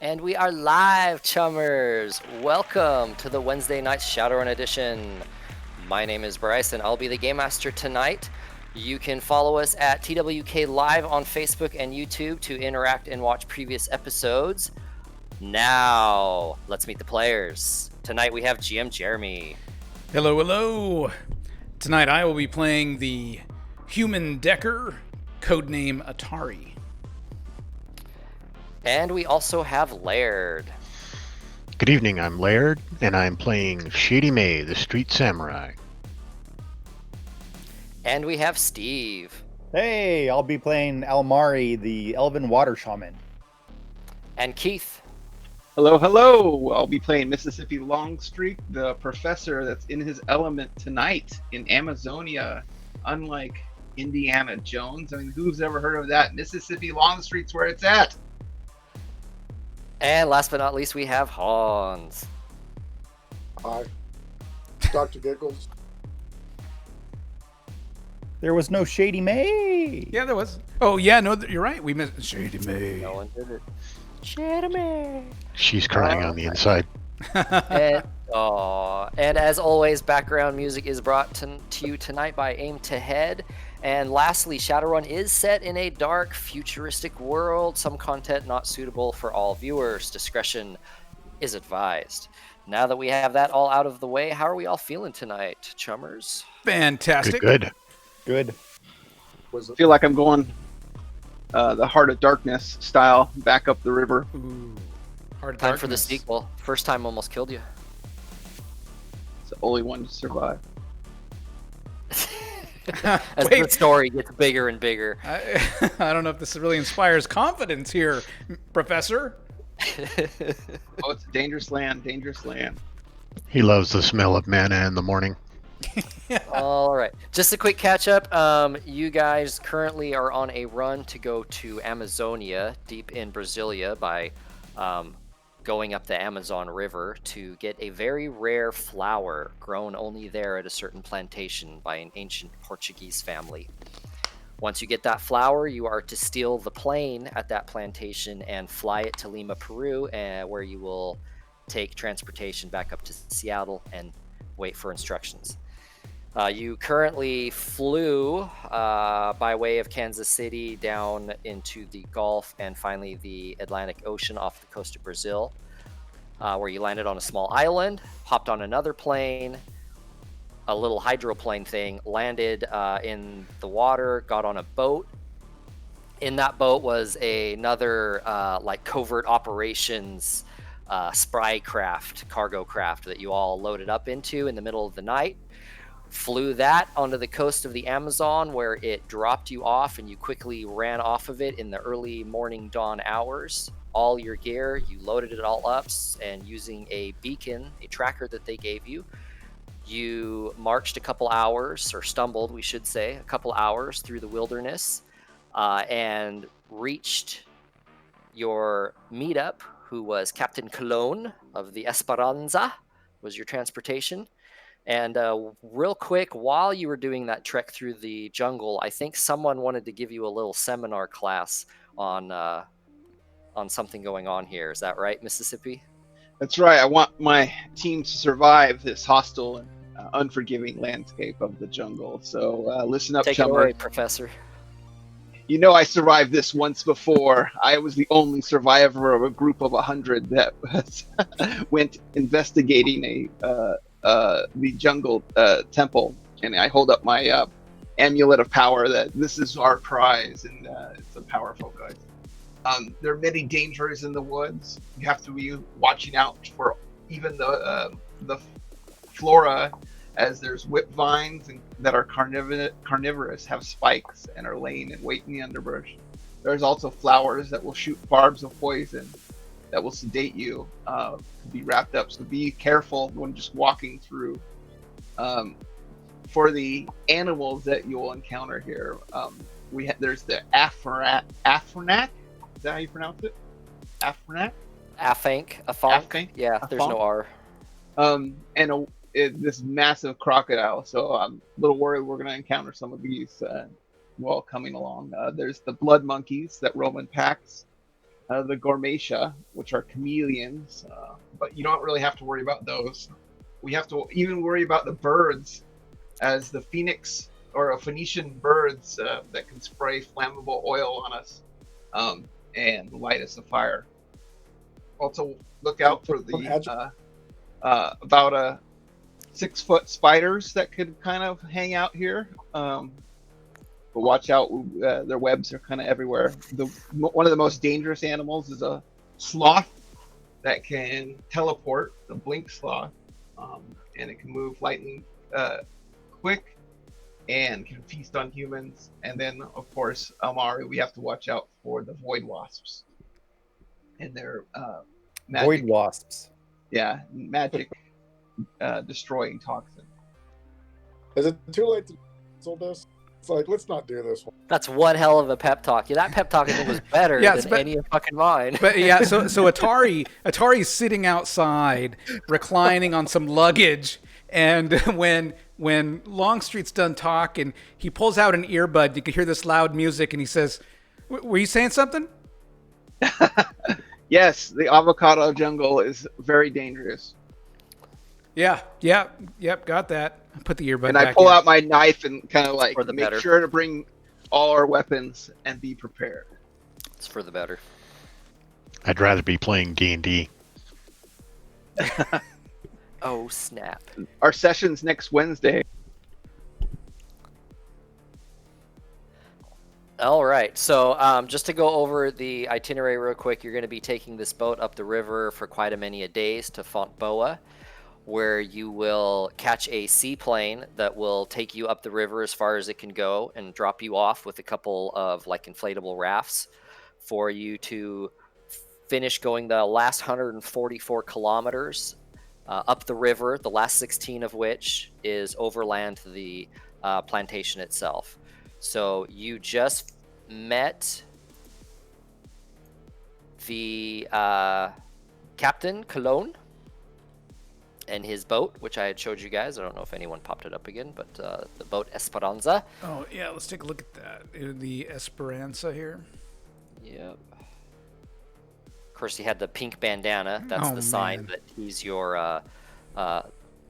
And we are live, Chummers! Welcome to the Wednesday night Shadowrun edition. My name is Bryce, and I'll be the Game Master tonight. You can follow us at TWKLive on Facebook and YouTube to interact and watch previous episodes. Now, let's meet the players. Tonight we have GM Jeremy. Hello, hello! Tonight I will be playing the Human Decker, codename Atari. And we also have Laird. Good evening, I'm Laird, and I'm playing Shady May, the Street Samurai. And we have Steve. Hey, I'll be playing Almari, the Elven Water Shaman. And Keith. Hello, hello! I'll be playing Mississippi Longstreet, the professor that's in his element tonight in Amazonia, unlike Indiana Jones. I mean, who's ever heard of that? Mississippi Longstreet's where it's at! And last but not least, we have Hans. Hi, Dr. Giggles. There was no Shady May. Yeah, there was. Oh, yeah, no, you're right. We missed Shady May. No one did it. Shady May. She's crying on the inside. And as always, background music is brought to you tonight by Aim to Head. And lastly, Shadowrun is set in a dark, futuristic world. Some content not suitable for all viewers. Discretion is advised. Now that we have that all out of the way, how are we all feeling tonight, Chummers? Fantastic. Good. Good. I feel like I'm going the Heart of Darkness style back up the river. Ooh. Hard Time for the darkness. sequel. First time almost killed you. It's the only one to survive. As the story gets bigger and bigger. I don't know if this really inspires confidence here, Professor. Oh, it's a dangerous land, dangerous land. He loves the smell of manna in the morning. All right. Just a quick catch up. You guys currently are on a run to go to Amazonia, deep in Brasilia, by going up the Amazon River to get a very rare flower grown only there at a certain plantation by an ancient Portuguese family. Once you get that flower, you are to steal the plane at that plantation and fly it to Lima, Peru, where you will take transportation back up to Seattle and wait for instructions. You currently flew by way of Kansas City down into the Gulf and finally the Atlantic Ocean off the coast of Brazil, where you landed on a small island, hopped on another plane, a little hydroplane thing, landed in the water, got on a boat. In that boat was another like covert operations spy craft, cargo craft that you all loaded up into in the middle of the night. Flew that onto the coast of the Amazon where it dropped you off and you quickly ran off of it in the early morning dawn hours. All your gear, you loaded it all up, and using a beacon, a tracker that they gave you, you marched a couple hours, or stumbled, we should say, a couple hours through the wilderness and reached your meetup, who was Captain Cologne of the Esperanza, was your transportation. And real quick, while you were doing that trek through the jungle, I think someone wanted to give you a little seminar class on something going on here. Is that right, Mississippi? That's right. I want my team to survive this hostile and unforgiving landscape of the jungle. So listen up, Take it Chummer. away, Professor. You know I survived this once before. I was the only survivor of a group of 100 that went investigating the jungle temple, and I hold up my amulet of power that this is our prize, and it's a powerful guy. There are many dangers in the woods. You have to be watching out for even the flora, as there's whip vines that are carnivorous, have spikes, and are laying in wait in the underbrush. There's also flowers that will shoot barbs of poison that will sedate you to be wrapped up. So be careful when just walking through. For the animals that you will encounter here, there's the Afronac. Is that how you pronounce it? Afronac? Afank. Yeah, there's no R. And this massive crocodile. So I'm a little worried we're going to encounter some of these while coming along. There's the blood monkeys that roam in packs. the Gourmetia, which are chameleons, but you don't really have to worry about those. We have to even worry about the birds, as the phoenix or a Phoenician birds that can spray flammable oil on us and light us afire. Also, look out for the about 6-foot spiders that could kind of hang out here. But watch out, their webs are kind of everywhere. One of the most dangerous animals is a sloth that can teleport, the blink sloth, and it can move lightning quick and can feast on humans. And then, of course, Amari, we have to watch out for the void wasps and their magic. Void wasps. Yeah, magic destroying toxin. Is it too late to cancel this? It's like, let's not do this one. That's one hell of a pep talk. Yeah, that pep talk I think was better than any of fucking mine. But yeah, so Atari's sitting outside, reclining on some luggage, and when Longstreet's done talking, he pulls out an earbud. You can hear this loud music, and he says, "Were you saying something?" Yes, the avocado jungle is very dangerous. Yep, got that. I put the earbud and back I pull in. out my knife and kind of like For the make better. sure to bring all our weapons and be prepared. It's for the better. I'd rather be playing D&D. Oh, snap. Our session's next Wednesday. All right, so just to go over the itinerary real quick, you're going to be taking this boat up the river for quite a many days to Fontboa, where you will catch a seaplane that will take you up the river as far as it can go and drop you off with a couple of like inflatable rafts for you to finish going the last 144 kilometers up the river, the last 16 of which is overland to the plantation itself. So you just met the Captain Cologne and his boat, which I had showed you guys. I don't know if anyone popped it up again, but the boat Esperanza. Oh yeah, let's take a look at that. The Esperanza here. Yep. Of course, he had the pink bandana. That's the sign that he's your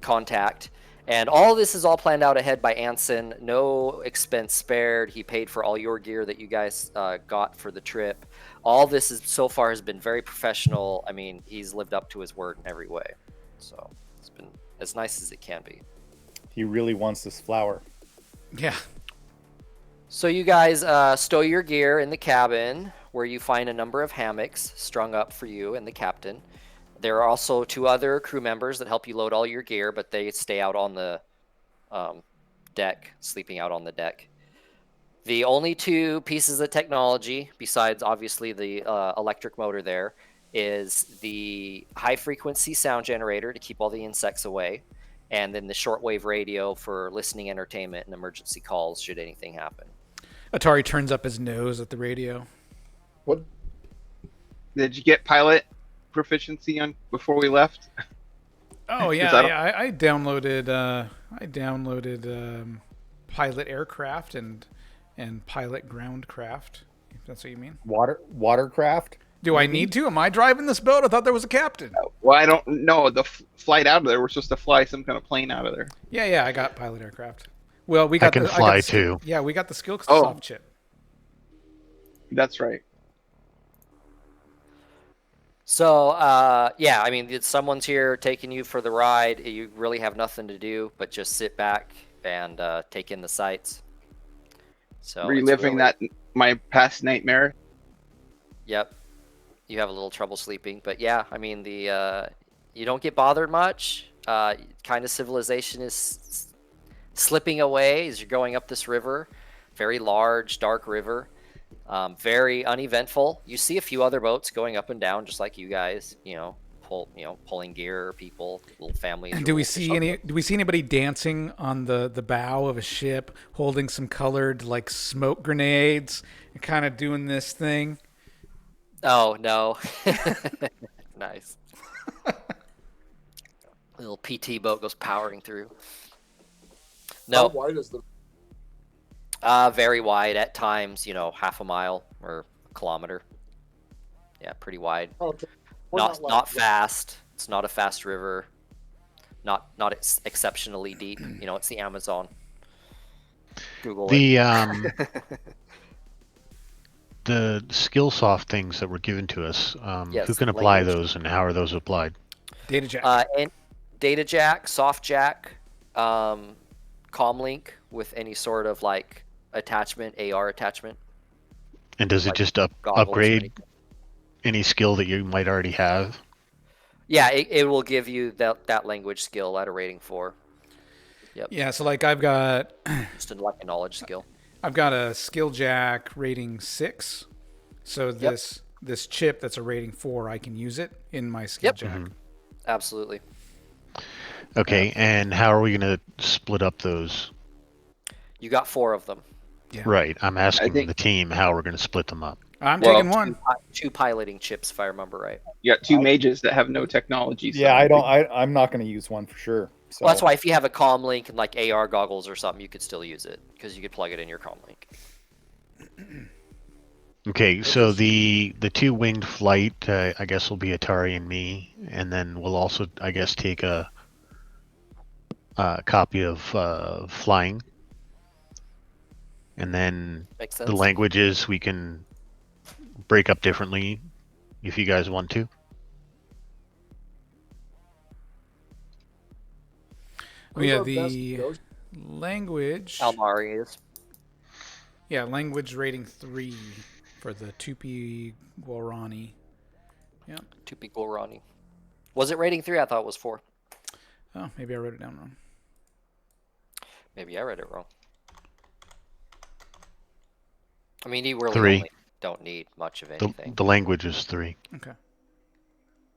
contact. And all this is all planned out ahead by Anson. No expense spared. He paid for all your gear that you guys got for the trip. All this is so far has been very professional. I mean, he's lived up to his word in every way. So it's been as nice as it can be. He really wants this flower. Yeah. So you guys stow your gear in the cabin, where you find a number of hammocks strung up for you and the captain. There are also 2 other crew members that help you load all your gear, but they stay out on the deck, sleeping out on the deck. The only 2 pieces of technology, besides obviously the electric motor there, is the high-frequency sound generator to keep all the insects away, and then the shortwave radio for listening entertainment and emergency calls should anything happen. Atari turns up his nose at the radio. What? Did you get pilot proficiency on before we left? Oh yeah, I downloaded pilot aircraft and pilot groundcraft. If that's what you mean. Watercraft? Do I need to? Am I driving this boat? I thought there was a captain. Well, I don't know. The flight out of there, we're supposed to fly some kind of plane out of there. Yeah, I got pilot aircraft. Well, we got. I can fly too. Yeah, we got the skill Oh. soft chip. That's right. So, yeah, I mean, someone's here taking you for the ride. You really have nothing to do but just sit back and take in the sights. So Reliving my past nightmare. Yep. You have a little trouble sleeping, but yeah, I mean, you don't get bothered much. Kind of civilization is slipping away as you're going up this river. Very large, dark river. Very uneventful. You see a few other boats going up and down, just like you guys. Pulling gear, people, little families. And do we see anybody dancing on the bow of a ship, holding some colored like smoke grenades, and kind of doing this thing? Oh no! Nice. Little PT boat goes powering through. How No, wide is the? very wide at times. Half a mile or a kilometer. Yeah, pretty wide. Okay. We're Not like- fast. It's not a fast river. Not exceptionally deep. You know, it's the Amazon. Google The it. the skillsoft things that were given to us. Yes, Who can apply language. those, and how are those applied? Data jack. And data jack, soft jack, comlink with any sort of like attachment, AR attachment. And does it like just goggles or upgrade anything. any skill that you might already have? Yeah, it will give you that language skill at a rating 4. Yeah, so like I've got Just like a knowledge skill. a skill jack rating 6. So this chip that's a rating 4, I can use it in my skill Yep. jack. Absolutely. Okay, and how are we going to split up those? You got 4 of them. Yeah. Right, I'm asking think- the team how we're going to split them up. I'm Well, taking one. Two piloting chips, if I remember right. You got 2 mages that have no technology. So Yeah, I'm not going to use one for sure. So Well, that's why if you have a comm link and like AR goggles or something, you could still use it because you could plug it in your comm link. Okay, so the 2 winged flight, I guess, will be Atari and me, and then we'll also, I guess, take a copy of flying, and then Makes sense. the languages we can break up differently if you guys want to. Oh, yeah, Who's our best the ghost? language. Almari is. Yeah, language rating 3 for the Tupi Guarani. Tupi Gorani. Was it rating 3? I thought it was 4. Oh, maybe I wrote it down wrong. Maybe I read it wrong. I mean, you really 3. only don't need much of anything. The language is 3. Okay.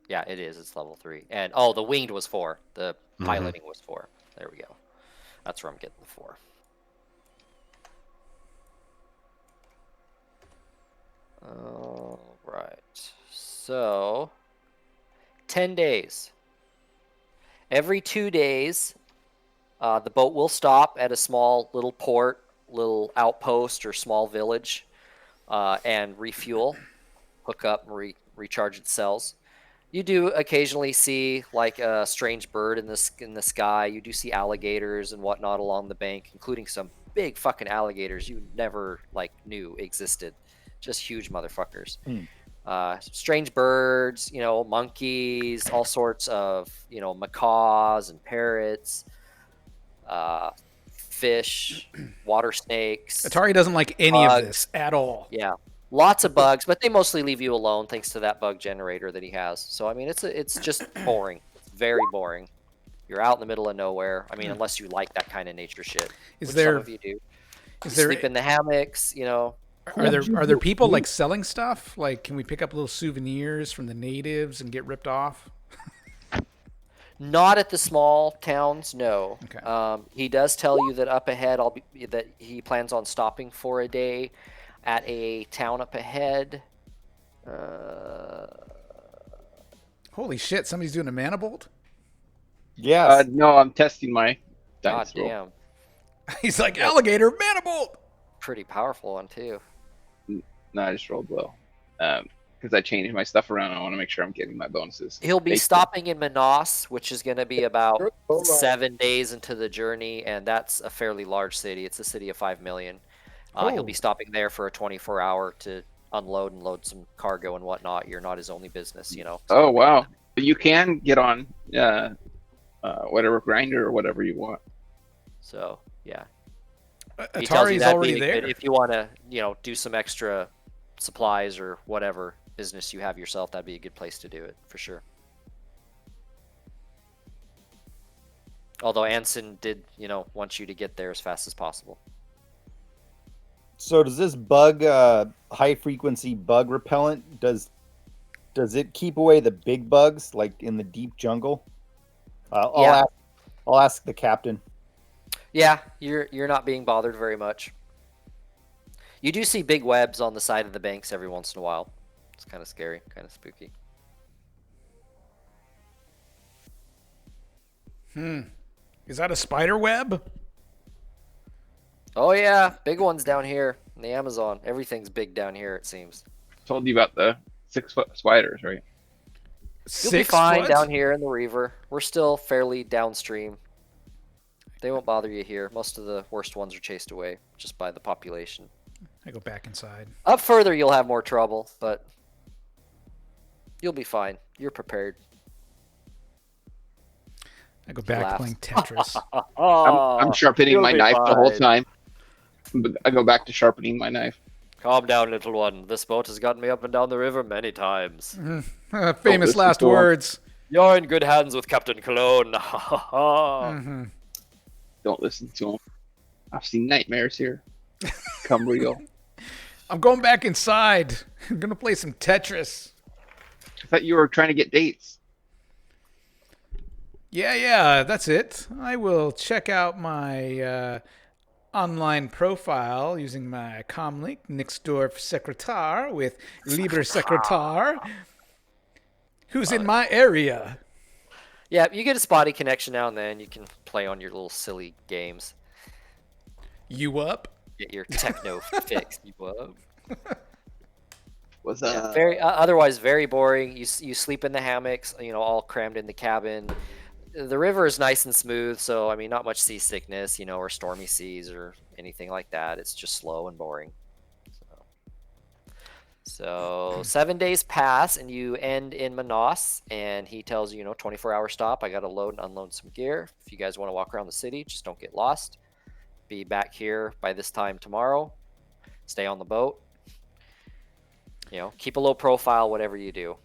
Yeah, it is. It's level 3. And the winged was 4. The piloting was 4. There we go. That's where I'm getting the 4. All right. So, 10 days. Every 2 days, the boat will stop at a small little port, little outpost, or small village, and refuel, hook up, and recharge its cells. You do occasionally see like a strange bird in the sky. You do see alligators and whatnot along the bank, including some big fucking alligators you never like knew existed. Just huge motherfuckers. Strange birds, monkeys, all sorts of, macaws and parrots, fish, water snakes. Atari doesn't like any Bugs. of this at all. Yeah, lots of bugs, but they mostly leave you alone thanks to that bug generator that he has. So I mean, it's just boring. It's very boring. You're out in the middle of nowhere. I mean, unless you like that kind of nature shit, Is which there- some of you do. You Is there sleep in the hammocks, are there people like selling stuff? Like, can we pick up little souvenirs from the natives and get ripped off? Not at the small towns, no. Okay. He does tell you that up ahead, that he plans on stopping for a day at a town up ahead. Holy shit! Somebody's doing a mana bolt. yes. No, I'm testing my God dice roll. damn, He's like alligator mana bolt. pretty powerful one too. No, I just rolled well. Because I changed my stuff around. I want to make sure I'm getting my bonuses. He'll be Thank you. stopping in Manas, which is going to be about All right. 7 days into the journey, and that's a fairly large city. It's a city of 5 million. He'll be stopping there for a 24-hour to unload and load some cargo and whatnot. You're not his only business, Oh, wow. But you can get on whatever grinder or whatever you want. So yeah, He tells you Atari's that'd already be there. good if you want to, do some extra supplies or whatever business you have yourself. That'd be a good place to do it for sure. Although Anson did, want you to get there as fast as possible. So does this bug, high frequency bug repellent, does it keep away the big bugs like in the deep jungle? Yeah. I'll ask the captain. Yeah, you're not being bothered very much. You do see big webs on the side of the banks every once in a while. It's kind of scary, kind of spooky. Is that a spider web? Oh yeah, big ones down here in the Amazon. Everything's big down here, it seems. Told you about the 6-foot spiders, right? You'll be 6 fine foot? down here in the river. We're still fairly downstream. They won't bother you here. Most of the worst ones are chased away just by the population. I go back inside. Up further, you'll have more trouble, but you'll be fine. You're prepared. I go back to Laugh. playing Tetris. I'm sharpening you'll my be knife the whole fine. time. I go back to sharpening my knife. Calm down, little one. This boat has gotten me up and down the river many times. Famous this last is cool. words. You're in good hands with Captain Cologne. Mm-hmm. Don't listen to him. I've seen nightmares here. Come real. I'm going back inside. I'm going to play some Tetris. I thought you were trying to get dates. Yeah, that's it. I will check out my online profile using my comlink, Nixdorf Secretar with Lieber Secretar, who's in my area. Yeah, you get a spotty connection now and then. You can play on your little silly games. You up? Get your techno fix. You up? Was Very otherwise very boring. You sleep in the hammocks, all crammed in the cabin. The river is nice and smooth, so I mean, not much seasickness, or stormy seas or anything like that. It's just slow and boring. So 7 days pass, and you end in Manos, and he tells you, 24-hour stop. I got to load and unload some gear. If you guys want to walk around the city, just don't get lost. Be back here by this time tomorrow. Stay on the boat. Keep a low profile, whatever you do.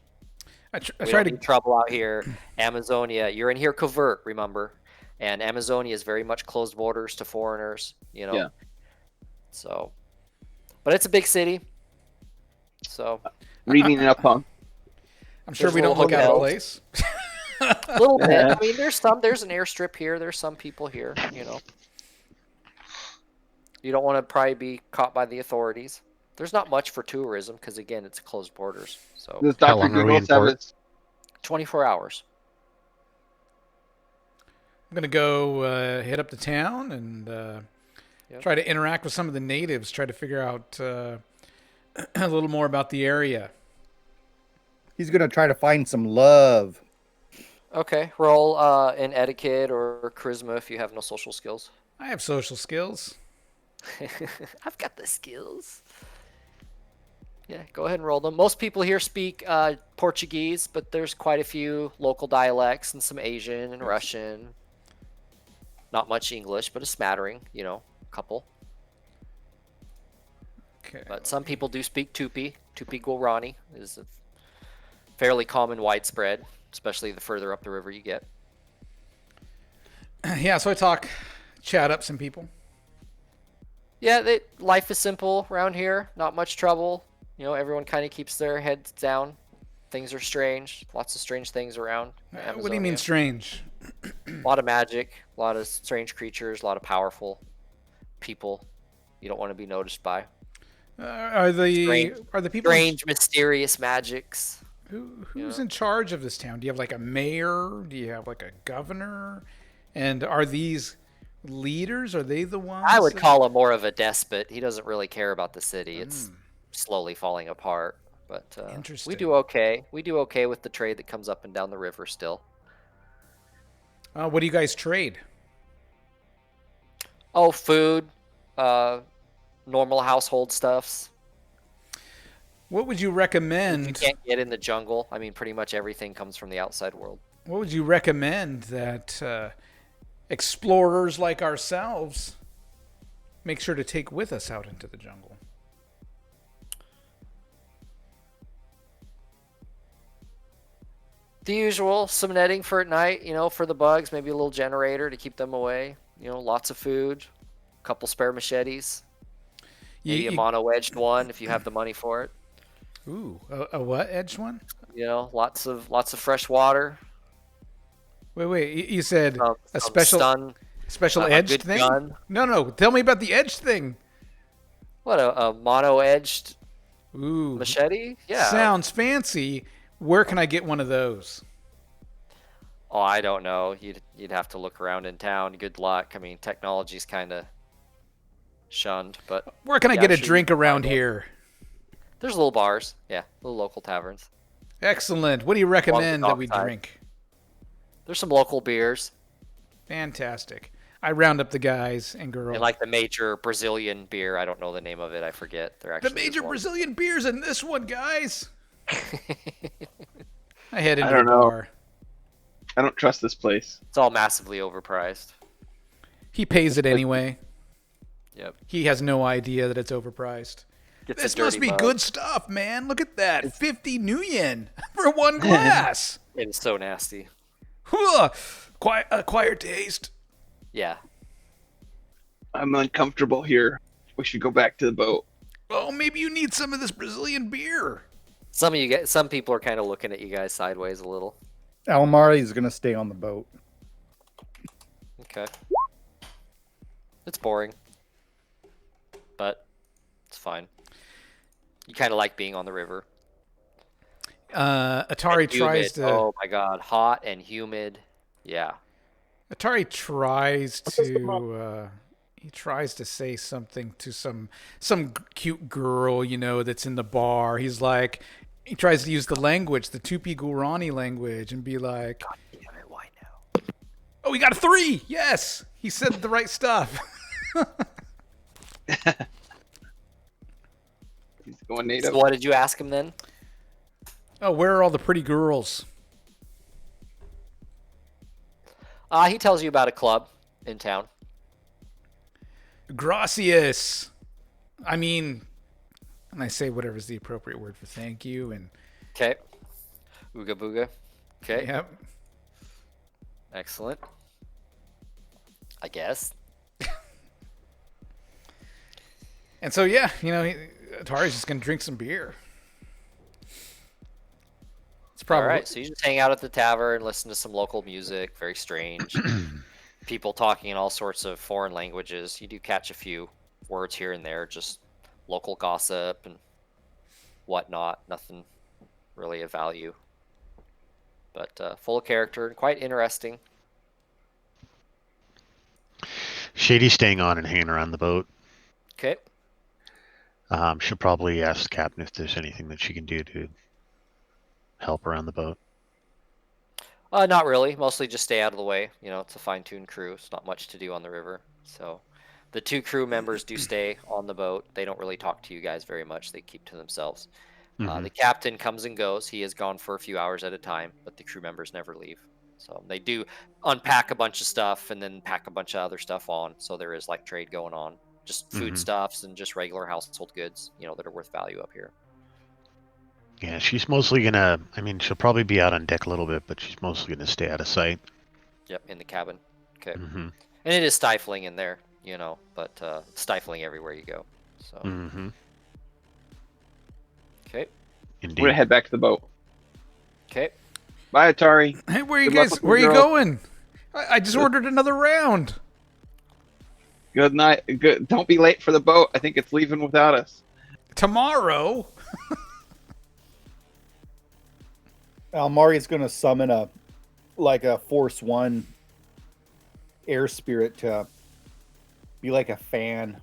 I We try don't to need trouble out here. Amazonia, you're in here covert, remember? And Amazonia is very much closed borders to foreigners, Yeah. So, but it's a big city. So, reading up on. I'm sure There's we don't little look out of hotels. place. a little bit. I mean, there's an airstrip here. There's some people here, You don't want to probably be caught by the authorities. There's not much for tourism because, again, it's closed borders. So, Does How Dr. long are we in Giggles have port? his 24 hours. I'm going to go head up to town and try to interact with some of the natives, try to figure out a little more about the area. He's gonna try to find some love. Okay, roll in etiquette or charisma if you have no social skills. I have social skills. I've got the skills. Yeah, go ahead and roll them. Most people here speak Portuguese, but there's quite a few local dialects and some Asian and Russian. Not much English, but a smattering, a couple. Okay. But some people do speak Tupi. Tupi Guarani is a fairly common, widespread, especially the further up the river you get. Yeah, so I chat up some people. Yeah, life is simple around here. Not much trouble. Everyone kind of keeps their heads down. Things are strange. Lots of strange things around. What do you mean Amazonia. strange? A lot of magic, a lot of strange creatures, a lot of powerful people you don't want to be noticed by. Are the people Strange, mysterious magics. who's in charge of this town? Do you have like a mayor? Do you have like a governor? And are these leaders? Are they the ones? I would call him more of a despot. He doesn't really care about the city. It's slowly falling apart. But Interesting. we do okay. We do okay with the trade that comes up and down the river still. What do you guys trade? Oh, food, normal household stuffs. What would you You recommend? can't get in the jungle. I mean, pretty much everything comes from the outside world. What would you recommend that explorers like ourselves make sure to take with us out into the jungle? The usual, some netting for at night, for the bugs, maybe a little generator to keep them away. Lots of food, a couple spare machetes, maybe a mono-edged one if you have the money for it. Ooh, a what edged one? Lots of fresh water. Wait. You said a some special stun, special a edged good thing? gun. No. Tell me about the edged thing. What, a mono-edged Ooh, machete? Yeah. sounds fancy. Where can I get one of those? Oh, I don't know. You'd have to look around in town. Good luck. I mean, technology's kind of shunned, but Where can I Yeah, get a sure you drink can around find one. here? There's little bars. Yeah, little local taverns. Excellent. What do you recommend that we dockside. drink? There's some local beers Fantastic. I round up the guys and girls. and like the major Brazilian beer. I don't know the name of it. I forget. There The actually major is one. Brazilian beers in this one, guys. I head into I don't the know. bar. I don't trust this place. It's all massively overpriced. He pays it anyway. Yep. He has no idea that it's overpriced. Gets This a dirty must be mug. good stuff, man. Look at that. 50 new yen for one glass. It is so nasty. Huh. Acquired taste. Yeah. I'm uncomfortable here. We should go back to the boat. Oh, maybe you need some of this Brazilian beer. Some people are kind of looking at you guys sideways a little. Almari is gonna stay on the boat. Okay. It's boring, but it's fine. You kind of like being on the river. Atari And tries humid. to. Oh my god, hot and humid. Yeah. Atari tries What does the to. He tries to say something to some cute girl, that's in the bar. He's like, he tries to use the language, the Tupi Gurani language, and be like, God damn it, why now? "Oh, we got a 3! Yes, he said the right stuff." He's going native. So what did you ask him then? Oh, where are all the pretty girls? He tells you about a club in town. Gracias. I mean, and I say whatever's the appropriate word for thank you, and Okay. Ooga booga. Okay. yep. Excellent. I guess. And so yeah, Atari's just gonna drink some beer. It's probably All right. So you just hang out at the tavern, listen to some local music. Very strange. People talking in all sorts of foreign languages. You do catch a few words here and there, just local gossip and whatnot. Nothing really of value, but full of character and quite interesting. Shady's staying on and hanging around the boat. Okay. She'll probably ask the captain if there's anything that she can do to help around the boat. Not really. Mostly just stay out of the way. It's a fine-tuned crew. It's not much to do on the river. So the 2 crew members do stay on the boat. They don't really talk to you guys very much. They keep to themselves. The captain comes and goes. He is gone for a few hours at a time, but the crew members never leave. So they do unpack a bunch of stuff and then pack a bunch of other stuff on. So there is like trade going on. Just foodstuffs and just regular household goods, that are worth value up here. Yeah, she's mostly gonna. I mean, she'll probably be out on deck a little bit, but she's mostly gonna stay out of sight. Yep, in the cabin. Okay. Mm-hmm. And it is stifling in there, but it's stifling everywhere you go. So. Mm-hmm. Okay. Indeed. We're gonna head back to the boat. Okay. Bye, Atari. Hey, where you Good luck guys? with the Where you girl. going? I just ordered another round. Good night. Good. Don't be late for the boat. I think it's leaving without us. Tomorrow. Almari is gonna summon a Force 1 air spirit to be like a fan.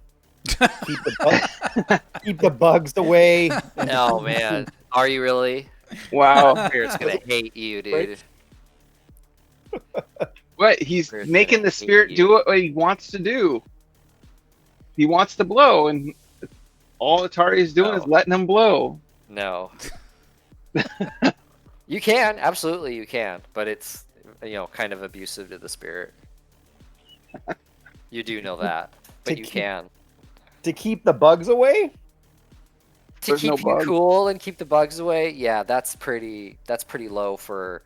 Keep the bugs away. Oh man, are you really? Wow. Spirit's gonna hate you, dude. What? He's Spirit's making gonna the spirit hate do you. what he wants to do. He wants to blow, and all Atari is doing is No. letting him blow. No. You can, absolutely you can, but it's kind of abusive to the spirit. You do know that, but To you keep- can. To keep the bugs away? To There's keep no you bug. cool and keep the bugs away, yeah, that's pretty low for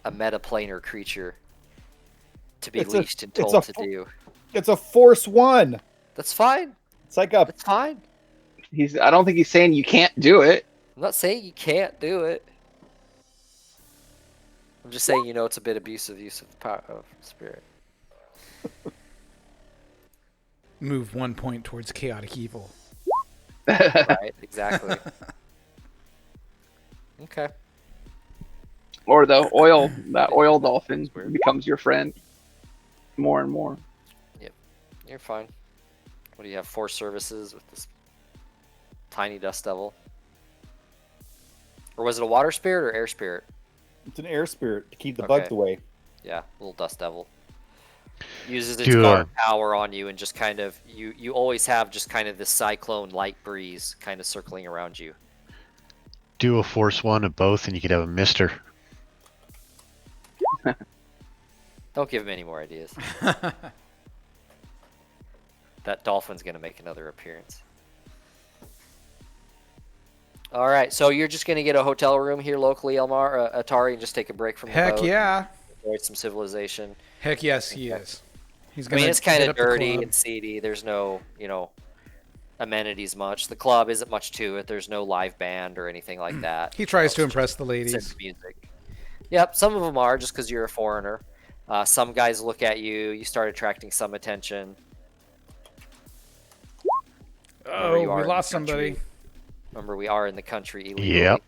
a metaplanar creature to be It's a- leashed and it's told a to do. It's a Force 1. That's fine. It's like a That's fine. I don't think he's saying you can't do it. I'm not saying you can't do it. I'm just saying, it's a bit abusive use of the power of spirit. Move 1 point towards chaotic evil. Right? Exactly. Okay. Or that oil dolphin becomes your friend more and more. You're fine. What do you have? 4 services with this tiny dust devil? Or was it a water spirit or air spirit? It's an air spirit to keep the Okay. bugs away. Yeah, little dust devil. Uses its Do, guard power on you and just kind of you always have just kind of this cyclone light breeze kind of circling around you. do a force 1 of both, and you could have a mister. Don't give him any more ideas. That dolphin's gonna make another appearance. All right, so you're just gonna get a hotel room here locally, Elmar, Atari, and just take a break from the Heck boat. yeah. Avoid some civilization. Heck yes, he is. He's I gonna mean, it's kind hit of up the dirty club. and seedy. There's no, amenities much. The club isn't much to it. There's no live band or anything like that. He tries to It's impress the just ladies. music. Yep, some of them are just because you're a foreigner. Some guys look at you. You start attracting some attention. Oh, you are we in lost the country. somebody. Remember, we are in the country illegally. Yep.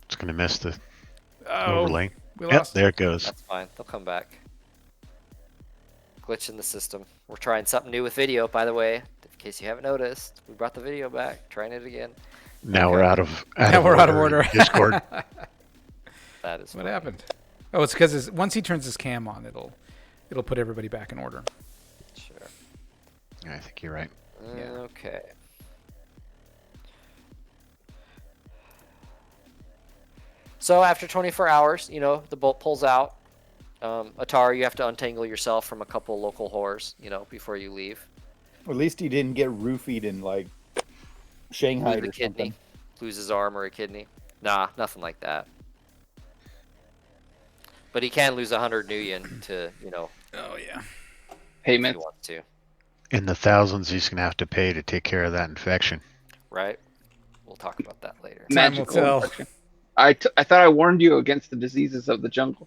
It's going to miss the Oh, overlay. we Yep, lost. there it goes. That's fine. They'll come back. Glitch in the system. We're trying something new with video, by the way. In case you haven't noticed, we brought the video back. Trying it again. Now Okay. we're out of order. in Discord. That is What funny. happened? Oh, it's because once he turns his cam on, it'll put everybody back in order. Sure. I think you're right. Yeah. Okay. So after 24 hours, the boat pulls out. Atari, you have to untangle yourself from a couple local whores, before you leave. At least he didn't get roofied in like Shanghai Lose a or kidney, something. lose his arm or a kidney. Nah, nothing like that. But he can lose 100 nuyen to, Oh yeah. if Payment. he wants to, In the thousands, he's going to have to pay to take care of that infection. right? We'll talk about that later. Time will Magical tell. infection. I thought I warned you against the diseases of the jungle.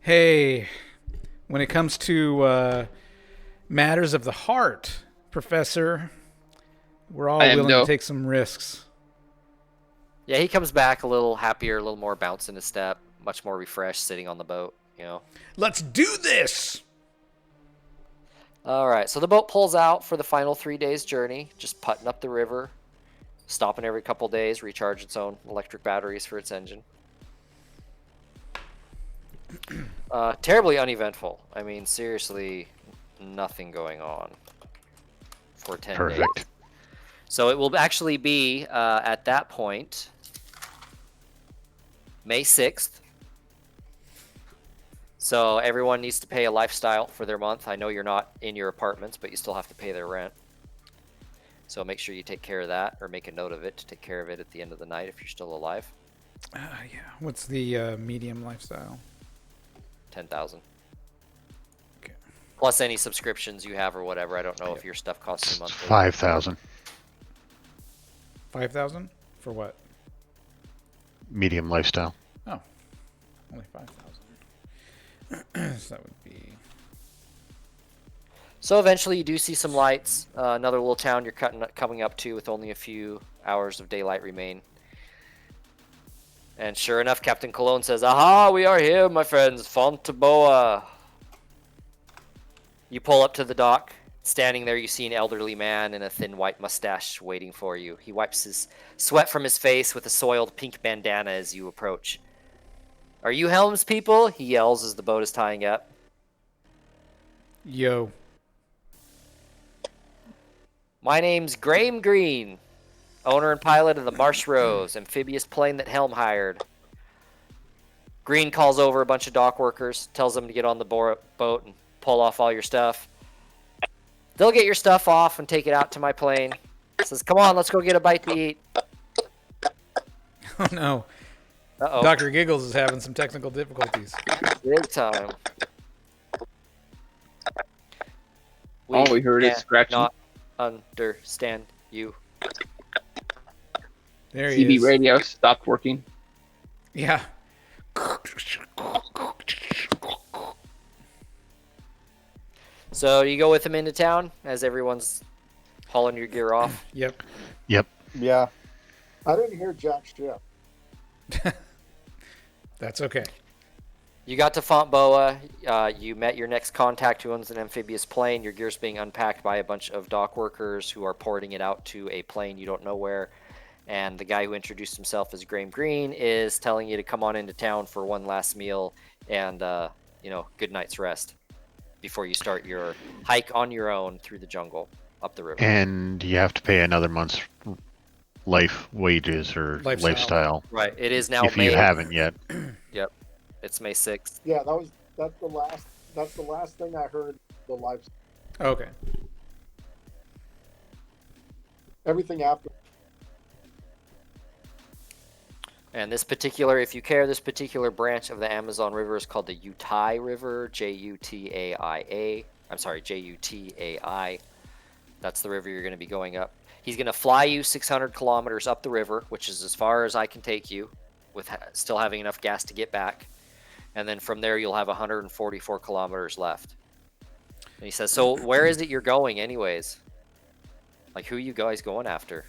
Hey, when it comes to matters of the heart, Professor, we're all I am willing no. to take some risks. Yeah, he comes back a little happier, a little more bounce in his step, much more refreshed sitting on the boat, Let's do this. All right, so the boat pulls out for the final 3 days journey, just putting up the river, stopping every couple days, recharge its own electric batteries for its engine. Terribly uneventful. I mean, seriously, nothing going on for 10 days. Perfect. So it will actually be, at that point, May 6th. So everyone needs to pay a lifestyle for their month. I know you're not in your apartments, but you still have to pay their rent. So make sure you take care of that, or make a note of it to take care of it at the end of the night if you're still alive. Yeah. What's the medium lifestyle? 10,000. Okay. Plus any subscriptions you have or whatever. I don't know if your stuff costs you monthly. 5,000 5,000 for what? medium lifestyle. Oh, only 5,000. So that would be. So eventually you do see some lights. Another little town you're coming up to with only a few hours of daylight remain. And sure enough, Captain Cologne says, "Aha, we are here, my friends. Fonteboa." You pull up to the dock. Standing there, you see an elderly man in a thin white mustache waiting for you. He wipes his sweat from his face with a soiled pink bandana as you approach. "Are you Helm's people?" he yells as the boat is tying up. Yo. "My name's Graham Green, owner and pilot of the Marsh Rose, amphibious plane that Helm hired." Green calls over a bunch of dock workers, tells them to get on the boat and pull off all your stuff. They'll get your stuff off and take it out to my plane. Says, "Come on, let's go get a bite to eat." Oh no. Uh-oh. Dr. Giggles is having some technical difficulties. Big time. All we heard is can't scratching. Not understand you. There he CB is. radio stopped working. Yeah. So you go with him into town as everyone's hauling your gear off. Yep. Yep. Yeah. I didn't hear Jack shit. That's okay. You got to Fontboa. You met your next contact who owns an amphibious plane. Your gear's being unpacked by a bunch of dock workers who are porting it out to a plane you don't know where. And the guy who introduced himself as Graham Green is telling you to come on into town for one last meal and, good night's rest before you start your hike on your own through the jungle up the river. And you have to pay another month's life wages or lifestyle. Right. It is now if May. you haven't yet. Yep. It's May 6th. Yeah, that's the last thing I heard. The live. Okay. Everything after. And this particular, if you care, this particular branch of the Amazon River is called the Utai River, J-U-T-A-I-A. I'm sorry, J-U-T-A-I. That's the river you're going to be going up. He's going to fly you 600 kilometers up the river, which is as far as I can take you, with still having enough gas to get back. And then from there, you'll have 144 kilometers left. And he says, so where is it you're going anyways? Like, who are you guys going after?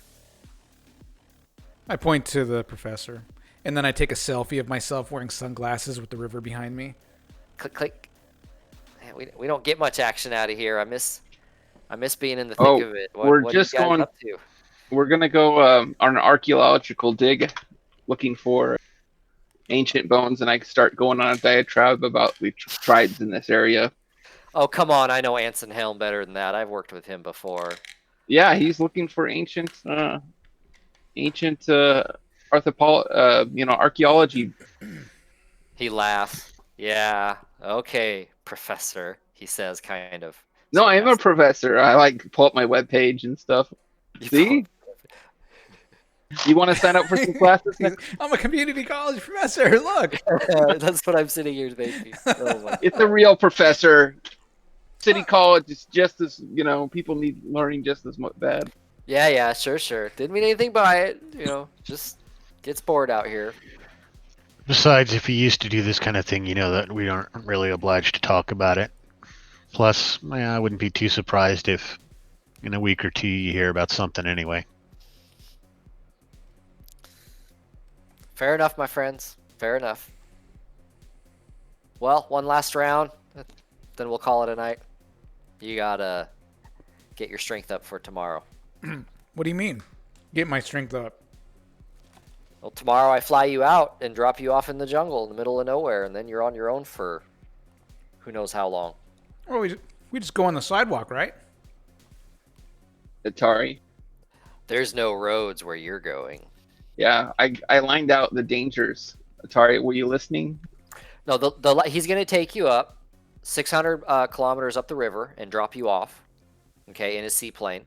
I point to the professor, and then I take a selfie of myself wearing sunglasses with the river behind me. Click, click. Man, we don't get much action out of here. I miss being in the thick of it. We're what just are you guys going up to? We're gonna go on an archaeological dig, looking for ancient bones, and I start going on a diatribe about the tribes in this area. Oh, come on. I know Anson Helm better than that. I've worked with him before. Yeah, he's looking for ancient archaeology. He laughs. Yeah. Okay, professor, he says, kind of. No, I'm a professor. I like pull up my webpage and stuff. See? You want to sign up for some classes? I'm a community college professor. Look. That's what I'm sitting here thinking. Oh my It's a real professor. City college is just as, people need learning just as much bad. Yeah, sure. Didn't mean anything by it. Just gets bored out here. Besides, if you used to do this kind of thing, you know that we aren't really obliged to talk about it. Plus, I wouldn't be too surprised if in a week or two you hear about something anyway. Fair enough, my friends. Fair enough. Well, one last round, then we'll call it a night. You gotta get your strength up for tomorrow. What do you mean? Get my strength up. Well, tomorrow I fly you out and drop you off in the jungle in the middle of nowhere, and then you're on your own for who knows how long. Or we just go on the sidewalk, right? Atari. There's no roads where you're going. Yeah, I lined out the dangers. Atari, were you listening? No, he's going to take you up 600 kilometers up the river and drop you off, okay, in a seaplane.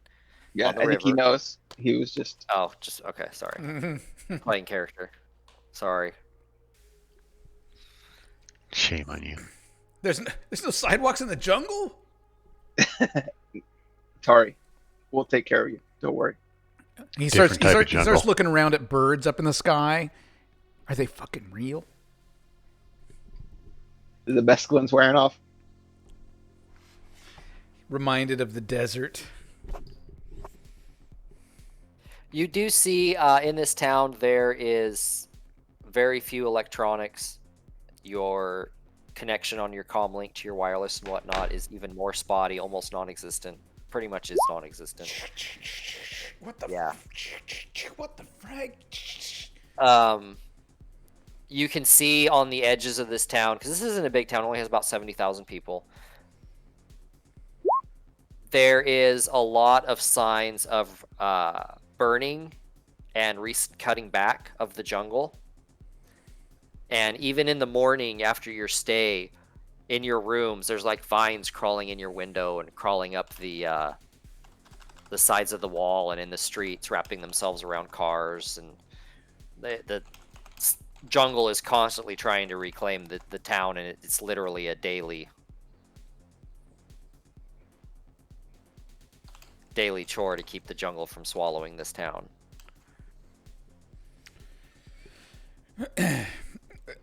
Yeah, I think he knows. He was just... Oh, okay, sorry. Playing character. Sorry. Shame on you. There's no sidewalks in the jungle? Atari, we'll take care of you. Don't worry. He starts looking around at birds up in the sky. Are they fucking real? The best one's wearing off. Reminded of the desert. You do see in this town there is very few electronics. Your connection on your comm link to your wireless and whatnot is even more spotty, almost non-existent. Pretty much is non-existent. What the? Yeah. What the frag? You can see on the edges of this town, because this isn't a big town, it only has about 70,000 people. There is a lot of signs of burning and cutting back of the jungle. And even in the morning after your stay, in your rooms, there's like vines crawling in your window and crawling up the sides of the wall and in the streets, wrapping themselves around cars. And the jungle is constantly trying to reclaim the town, and it's literally a daily chore to keep the jungle from swallowing this town.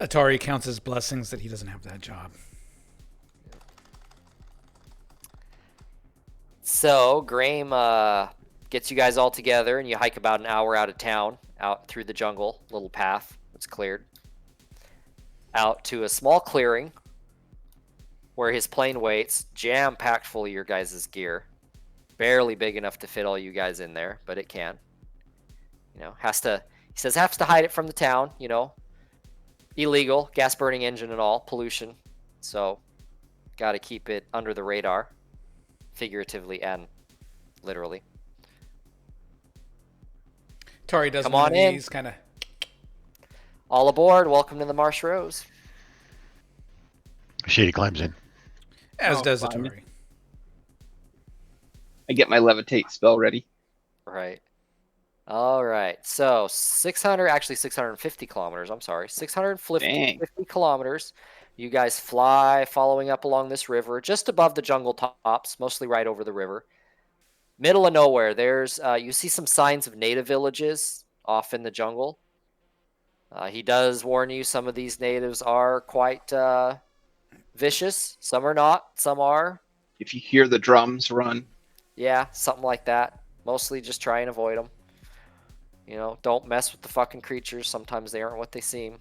Atari counts his blessings that he doesn't have that job. So Graham gets you guys all together, and you hike about an hour out of town, out through the jungle, little path that's cleared, out to a small clearing where his plane waits, jam-packed full of your guys' gear. Barely big enough to fit all you guys in there, but it can. He says has to hide it from the town. Illegal, gas burning engine and all, pollution. So, got to keep it under the radar, figuratively and literally. Tari does Come one on of in. these kind of. All aboard. Welcome to the Marsh Rose. Shady climbs in. As Oh, does fine. Atari. I get my levitate spell ready. Right. All right. So 650 kilometers. I'm sorry. 650 Dang. kilometers. You guys fly following up along this river, just above the jungle tops, mostly right over the river. Middle of nowhere. There's you see some signs of native villages off in the jungle. He does warn you some of these natives are quite vicious. Some are not. Some are. If you hear the drums run, Yeah, something like that. Mostly just try and avoid them. Don't mess with the fucking creatures. Sometimes they aren't what they seem.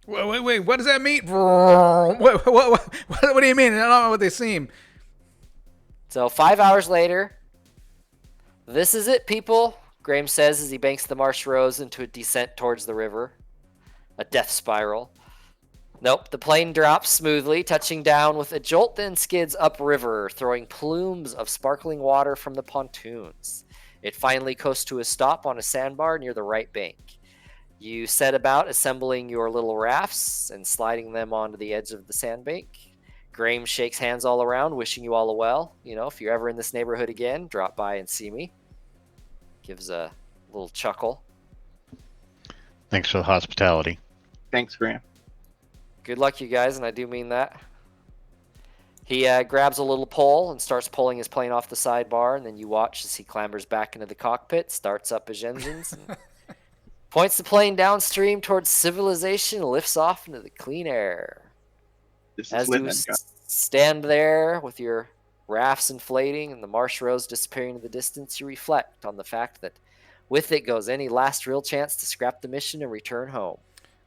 Wait, what does that mean? What do you mean? I don't know what they seem. So 5 hours later, this is it, people, Graham says as he banks the Marsh Rose into a descent towards the river. A death spiral. Nope, the plane drops smoothly, touching down with a jolt, then skids upriver, throwing plumes of sparkling water from the pontoons. It finally coasts to a stop on a sandbar near the right bank. You set about assembling your little rafts and sliding them onto the edge of the sandbank. Graham shakes hands all around, wishing you all a well. If you're ever in this neighborhood again, drop by and see me. Gives a little chuckle. Thanks for the hospitality. thanks, Graham. Good luck, you guys, and I do mean that. He grabs a little pole and starts pulling his plane off the sidebar, and then you watch as he clambers back into the cockpit, starts up his engines, and points the plane downstream towards civilization, and lifts off into the clean air. This is As you living. stand there with your rafts inflating and the Marsh Rose disappearing in the distance, you reflect on the fact that with it goes any last real chance to scrap the mission and return home.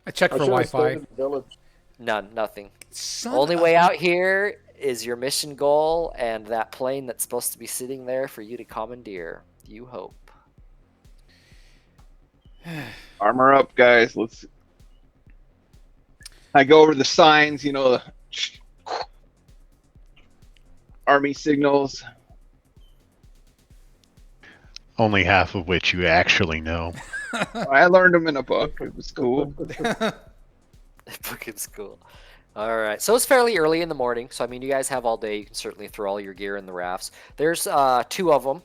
I checked for I should've stayed Wi-Fi. in the village. Nothing. Son Only of- way out here is your mission goal and that plane that's supposed to be sitting there for you to commandeer. You hope. Armor up, guys. Let's. I go over the signs, army signals. Only half of which you actually know. I learned them in a book. It was cool. Book in school. All right. So it's fairly early in the morning. So, you guys have all day. You can certainly throw all your gear in the rafts. There's 2 of them.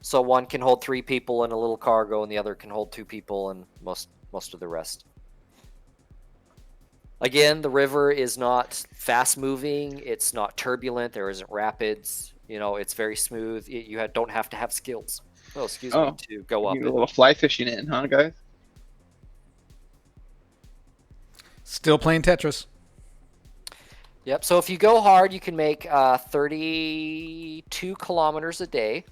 So one can hold 3 people and a little cargo, and the other can hold 2 people and most of the rest. Again, the river is not fast moving. It's not turbulent. There isn't rapids. It's very smooth. You don't have to have skills. Oh, excuse me, to go up You get a it. little fly fishing in, huh, guys? Still playing Tetris. Yep. So if you go hard, you can make 32 kilometers a day.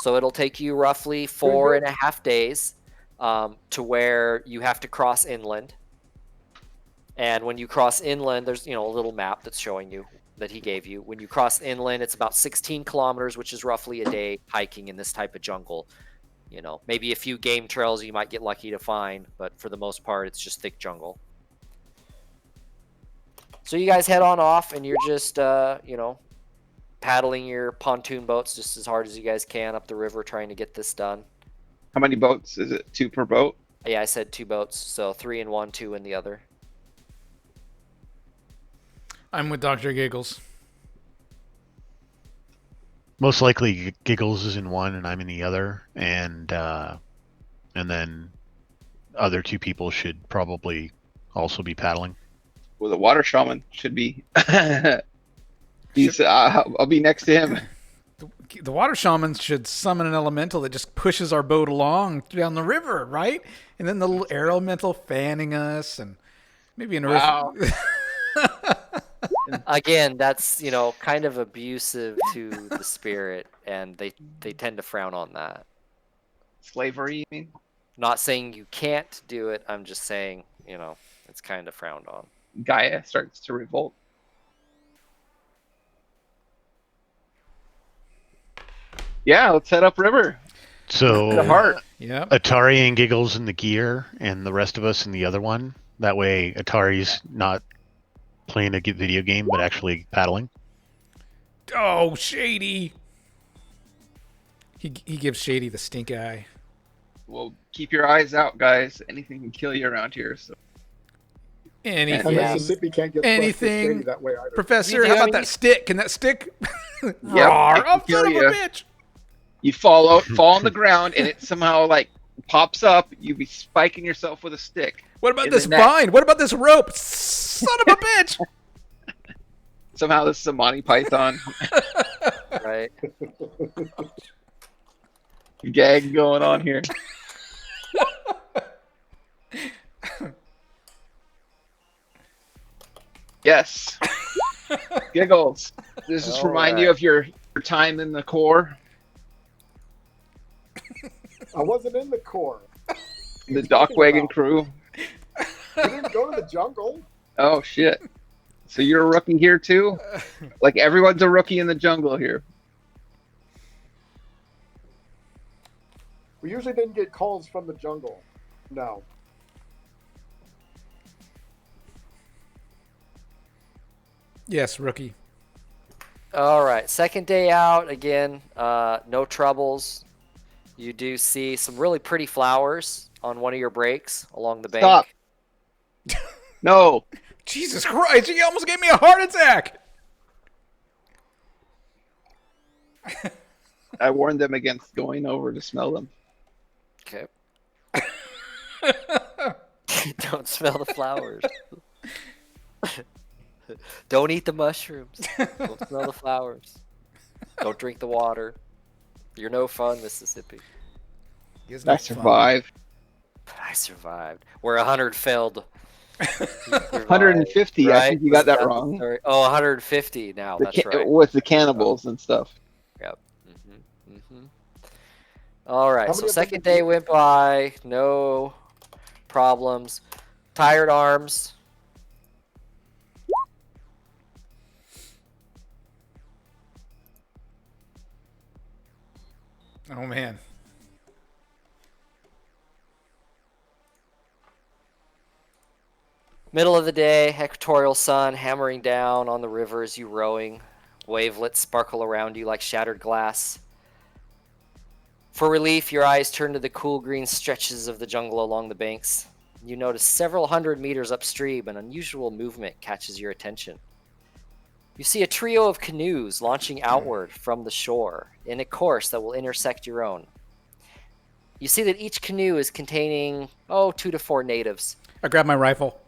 So it'll take you roughly 4.5 days to where you have to cross inland. And when you cross inland, there's a little map that's showing you that he gave you. When you cross inland, it's about 16 kilometers, which is roughly a day hiking in this type of jungle. Maybe a few game trails you might get lucky to find, but for the most part, it's just thick jungle. So you guys head on off, and you're just, paddling your pontoon boats just as hard as you guys can up the river trying to get this done. How many boats? Is it 2 per boat? Yeah, I said 2 boats, so 3 in one, 2 in the other. I'm with Dr. Giggles. Most likely, Giggles is in one, and I'm in the other, and then other 2 people should probably also be paddling. Well, the water shaman should be. I'll be next to him. The water shamans should summon an elemental that just pushes our boat along down the river, right? And then the little air elemental fanning us, and maybe an earth. Wow. Again, that's kind of abusive to the spirit, and they tend to frown on that. Slavery, you mean? Not saying you can't do it. I'm just saying it's kind of frowned on. Gaia starts to revolt. Yeah, let's head upriver. So The heart. Yep. Atari and Giggles in the gear, and the rest of us in the other one. That way, Atari's not playing a video game, but actually paddling. Oh, Shady. He gives Shady the stink eye. Well, keep your eyes out, guys. Anything can kill you around here. So Anything. And Yeah. Mississippi can't get Anything. Shady that way either. Professor, You how do about have that any- stick? Can that stick? Yep, Roar. it can Oh, kill son of a ya. bitch. you fall on the ground, and it somehow like pops up. You be spiking yourself with a stick. What about in this the neck. vine? What about this rope? Son of a bitch. Somehow this is a Monty Python Right. gag going on here. Yes. Giggles. Does this All remind you right. of your time in the Corps? I wasn't in the Corps. The Dock Wagon crew? We didn't go to the jungle. Oh, shit. So you're a rookie here, too? Like, everyone's a rookie in the jungle here. We usually didn't get calls from the jungle. No. Yes, rookie. All right. Second day out again. No troubles. You do see some really pretty flowers on one of your breaks along the bank. Stop. No. Jesus Christ, he almost gave me a heart attack. I warned them against going over to smell them. Okay. Don't smell the flowers. Don't eat the mushrooms. Don't smell the flowers. Don't drink the water. You're no fun, Mississippi. He is I not fun. survived. But I survived. Where 100 failed. You survived, 150. I right? think you got Was that the wrong. story? Oh, 150 now. That's right. With the cannibals and stuff. Yep. All right. How So many of them second did you- day went by. No problems. Tired arms. Oh, man. Middle of the day, equatorial sun hammering down on the river as you rowing. Wavelets sparkle around you like shattered glass. For relief, your eyes turn to the cool green stretches of the jungle along the banks. You notice several hundred meters upstream, an unusual movement catches your attention. You see a trio of canoes launching outward from the shore in a course that will intersect your own. You see that each canoe is containing, 2 to 4 natives. I grab my rifle.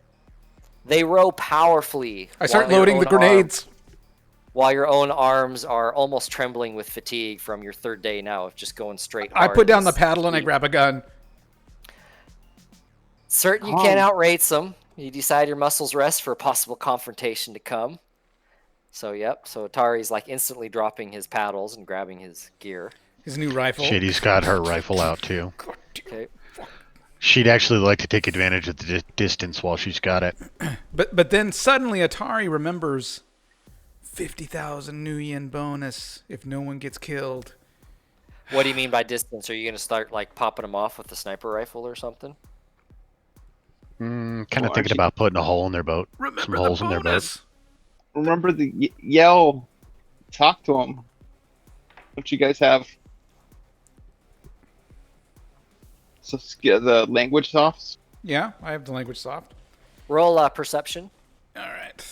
They row powerfully. I start while your loading the own grenades. while your own arms are almost trembling with fatigue from your third day now of just going straight I hard put down the this paddle and I heat. grab a gun. Certain you can't outrace them. You decide your muscles rest for a possible confrontation to come. So, yep. So Atari's like instantly dropping his paddles and grabbing his gear. His new rifle. Shady's got her rifle out too. Okay. She'd actually like to take advantage of the distance while she's got it. But then suddenly Atari remembers 50,000 new yen bonus if no one gets killed. What do you mean by distance? Are you going to start like popping them off with the sniper rifle or something? Kind Well, of thinking about putting a hole in their boat. Remember Some the holes in their boat. bonus. Remember the yell. Talk to them. Don't you guys have the language softs? Yeah, I have the language soft. Roll perception All right.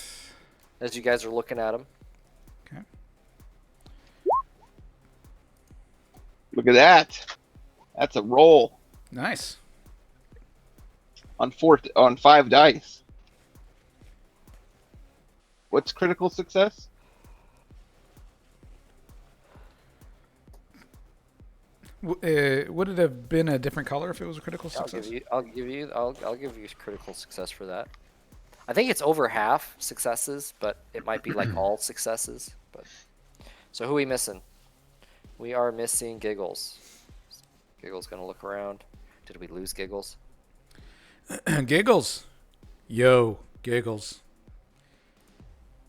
as you guys are looking at them. Okay. Look at that. That's a roll Nice. on 5 dice. What's critical success? Would it have been a different color if it was a critical success? I'll give you critical success for that. I think it's over half successes, but it might be like all successes. But so who are we missing? We are missing Giggles. Giggles gonna look around. Did we lose Giggles? Giggles. Yo, Giggles.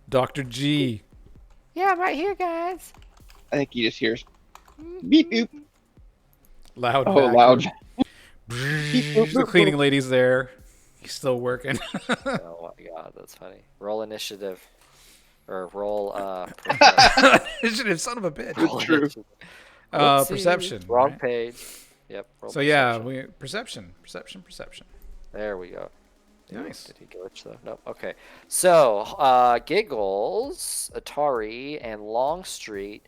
Dr. G. Yeah, I'm right here, guys. I think he just hears beep boop. Loud. Oh, vacuum. loud. The cleaning lady's there. He's still working. Oh my god, that's funny. Roll initiative. Or roll Initiative, son of a bitch. roll True. initiative. Whoopsie. Perception. Wrong right? page. Yep. Roll So yeah, perception. perception. There we go. Nice. Did he glitch though? No. Okay. So, Giggles, Atari, and Longstreet,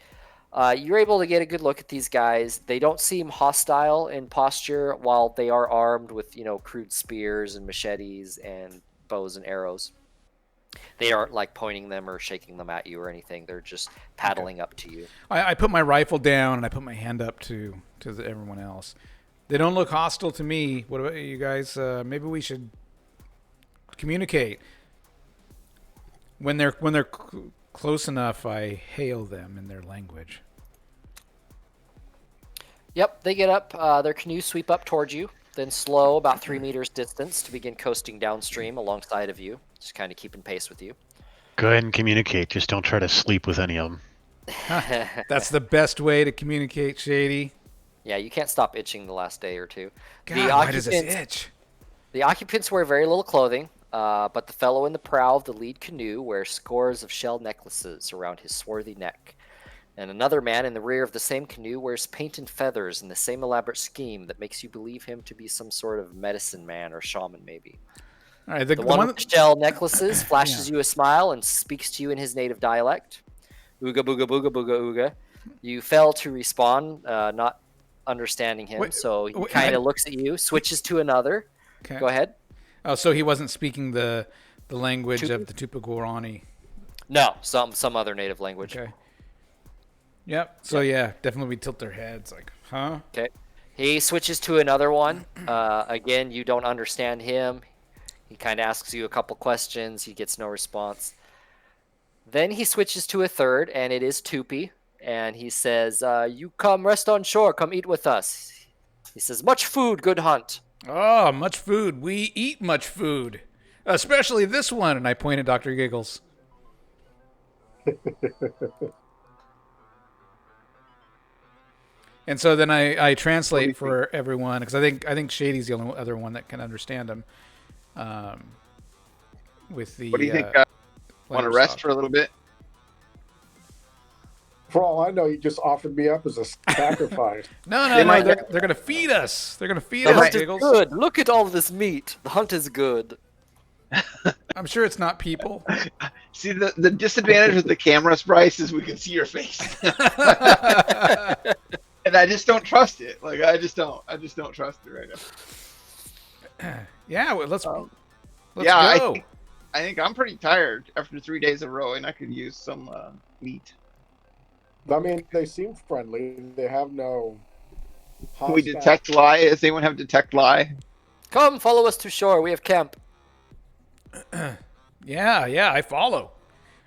you're able to get a good look at these guys. They don't seem hostile in posture, while they are armed with, crude spears and machetes and bows and arrows. They aren't like pointing them or shaking them at you or anything. They're just paddling up to you. I put my rifle down and I put my hand up to everyone else. They don't look hostile to me. What about you guys? Maybe we should communicate. When they're close enough, I hail them in their language. Yep, they get up. Their canoes sweep up towards you, then slow about 3 meters distance to begin coasting downstream alongside of you, just kind of keeping pace with you. Go ahead and communicate. Just don't try to sleep with any of them. That's the best way to communicate, Shady. Yeah, you can't stop itching the last day or two. God, why does this itch? The occupants wear very little clothing, but the fellow in the prow of the lead canoe wears scores of shell necklaces around his swarthy neck. And another man in the rear of the same canoe wears paint and feathers in the same elaborate scheme that makes you believe him to be some sort of medicine man or shaman, maybe. All right, The one with the shell necklaces flashes you a smile and speaks to you in his native dialect. Ooga booga booga booga ooga. You fail to respond, not understanding him, so he kind of looks at you, switches to another. Okay. Go ahead. Oh, so he wasn't speaking the language of the TWKLive. No, some other native language. Okay. Yep. So yeah, definitely we tilt their heads like, huh? Okay. He switches to another one. Again, you don't understand him. He kind of asks you a couple questions. He gets no response. Then he switches to a third, and it is Tupi. And he says, you come rest on shore. Come eat with us. He says, much food, good hunt. Oh, much food. We eat much food. Especially this one. And I point at Dr. Giggles. And so then I translate for everyone because I think Shady's the only other one that can understand him. With the What do you think? Want to rest for a little bit? For all I know, you just offered me up as a sacrifice. No, they're gonna feed us. They're gonna feed The us, hunt is Giggles. good. Look at all this meat. The hunt is good. I'm sure it's not people. See, the disadvantage with the cameras, Bryce, is we can see your face. And I just don't trust it. Like I just don't trust it right now. Yeah, well, let's go. I think I'm pretty tired after 3 days of rowing. I could use some meat. I mean, they seem friendly. They have no. Can we detect lie? Does anyone have detect lie? Come, follow us to shore. We have camp. Yeah, I follow.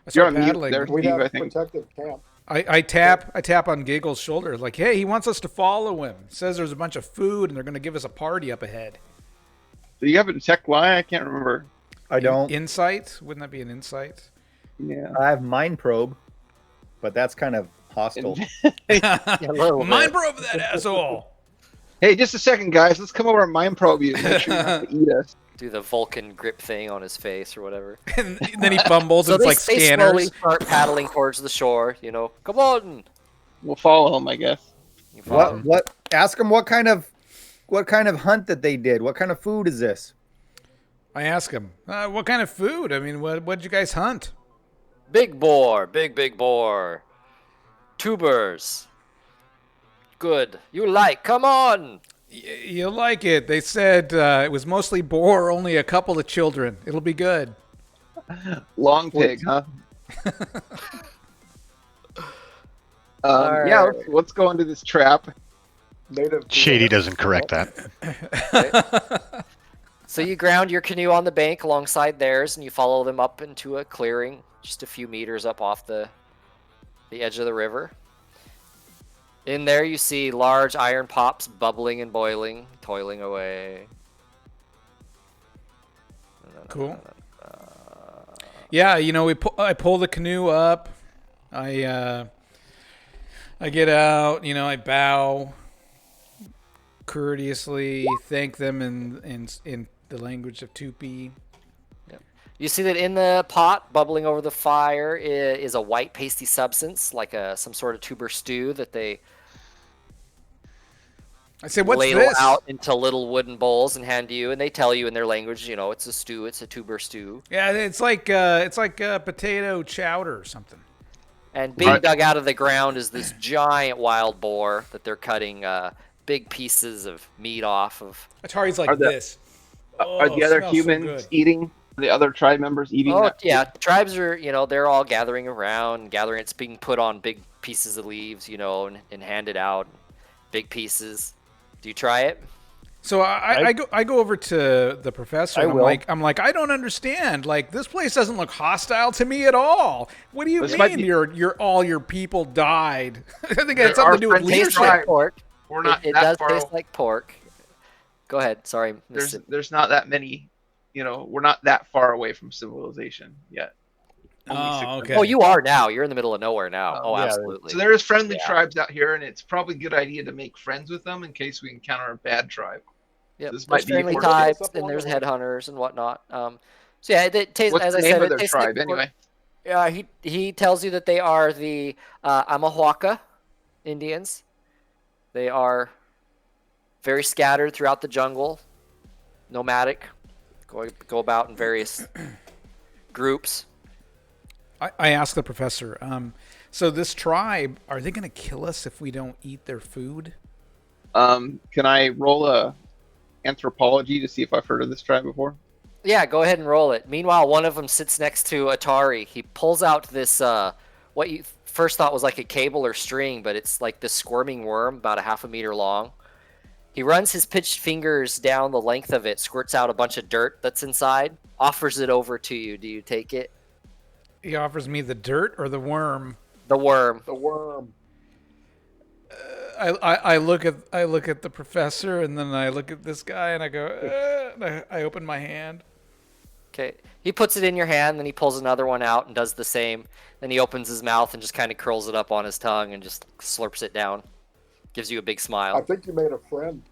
I You're start on mute paddling. there, We Steve, have I think. protective camp. I tap on Giggles' shoulder like, hey, he wants us to follow him. Says there's a bunch of food and they're gonna give us a party up ahead. Do you have a detect lie? I can't remember. I don't. Insight? Wouldn't that be an insight? Yeah. I have mind probe, but that's kind of hostile. Mind probe that asshole. Hey, just a second, guys. Let's come over and mind probe you. Make sure you don't have to eat us. Do the Vulcan grip thing on his face or whatever. And then he fumbles So and it's like they slowly scanners. start paddling towards the shore. Come on. We'll follow him, I guess. You follow. What? Ask them what kind of hunt that they did. What kind of food is this? I ask him, what kind of food? I mean, what'd you guys hunt? Big boar, big boar. Tubers. Good. You like? Come on. You'll like it. They said it was mostly boar, only a couple of children. It'll be good. Long pig, huh? Alright. Yeah, let's go into this trap. Native. Shady doesn't correct that. So you ground your canoe on the bank alongside theirs, and you follow them up into a clearing, just a few meters up off the edge of the river. In there, you see large iron pops bubbling and boiling, toiling away. Cool. Yeah, I pull the canoe up. I get out. I bow. courteously thank them in the language of Tupi. You see that in the pot, bubbling over the fire, is a white pasty substance, like some sort of tuber stew that they I say, what's ladle this? out into little wooden bowls and hand to you, and they tell you in their language, it's a stew, it's a tuber stew. Yeah, it's like potato chowder or something. And being dug out of the ground is this giant wild boar that they're cutting big pieces of meat off of. Atari's like this. Are the other humans eating? The other tribe members eating? Oh that yeah, tribes are they're all gathering around, gathering. It's being put on big pieces of leaves, and handed out, big pieces. Do you try it? So I go over to the professor. And I'm like, I don't understand. Like, this place doesn't look hostile to me at all. What do you mean? All your people died? I think it had something to do with leadership. Like pork. We're not. It does taste like pork. Go ahead. Sorry. There's not that many. We're not that far away from civilization yet. Oh, okay. Oh, you are now. You're in the middle of nowhere now. yeah, Absolutely. So there's friendly tribes out here, and it's probably a good idea to make friends with them in case we encounter a bad tribe. Yeah, This there's might be friendly important. types, and there's headhunters and whatnot. So yeah, it tastes. What's As the I name said, of it their tastes tribe like pork. anyway? Yeah, he tells you that they are the Amahuaca Indians. They are very scattered throughout the jungle, nomadic, go about in various groups. I asked the professor. So this tribe, are they going to kill us if we don't eat their food? Can I roll a anthropology to see if I've heard of this tribe before? Yeah, go ahead and roll it. Meanwhile, one of them sits next to Atari. He pulls out this, what you first thought was like a cable or string, but it's like this squirming worm about a half a meter long. He runs his pitched fingers down the length of it, squirts out a bunch of dirt that's inside, offers it over to you. Do you take it? He offers me the dirt or the worm? The worm. The worm. I look at the professor, and then I look at this guy, and I go, and I open my hand. Okay. He puts it in your hand, then he pulls another one out and does the same. Then he opens his mouth and just kind of curls it up on his tongue and just slurps it down. Gives you a big smile. I think you made a friend.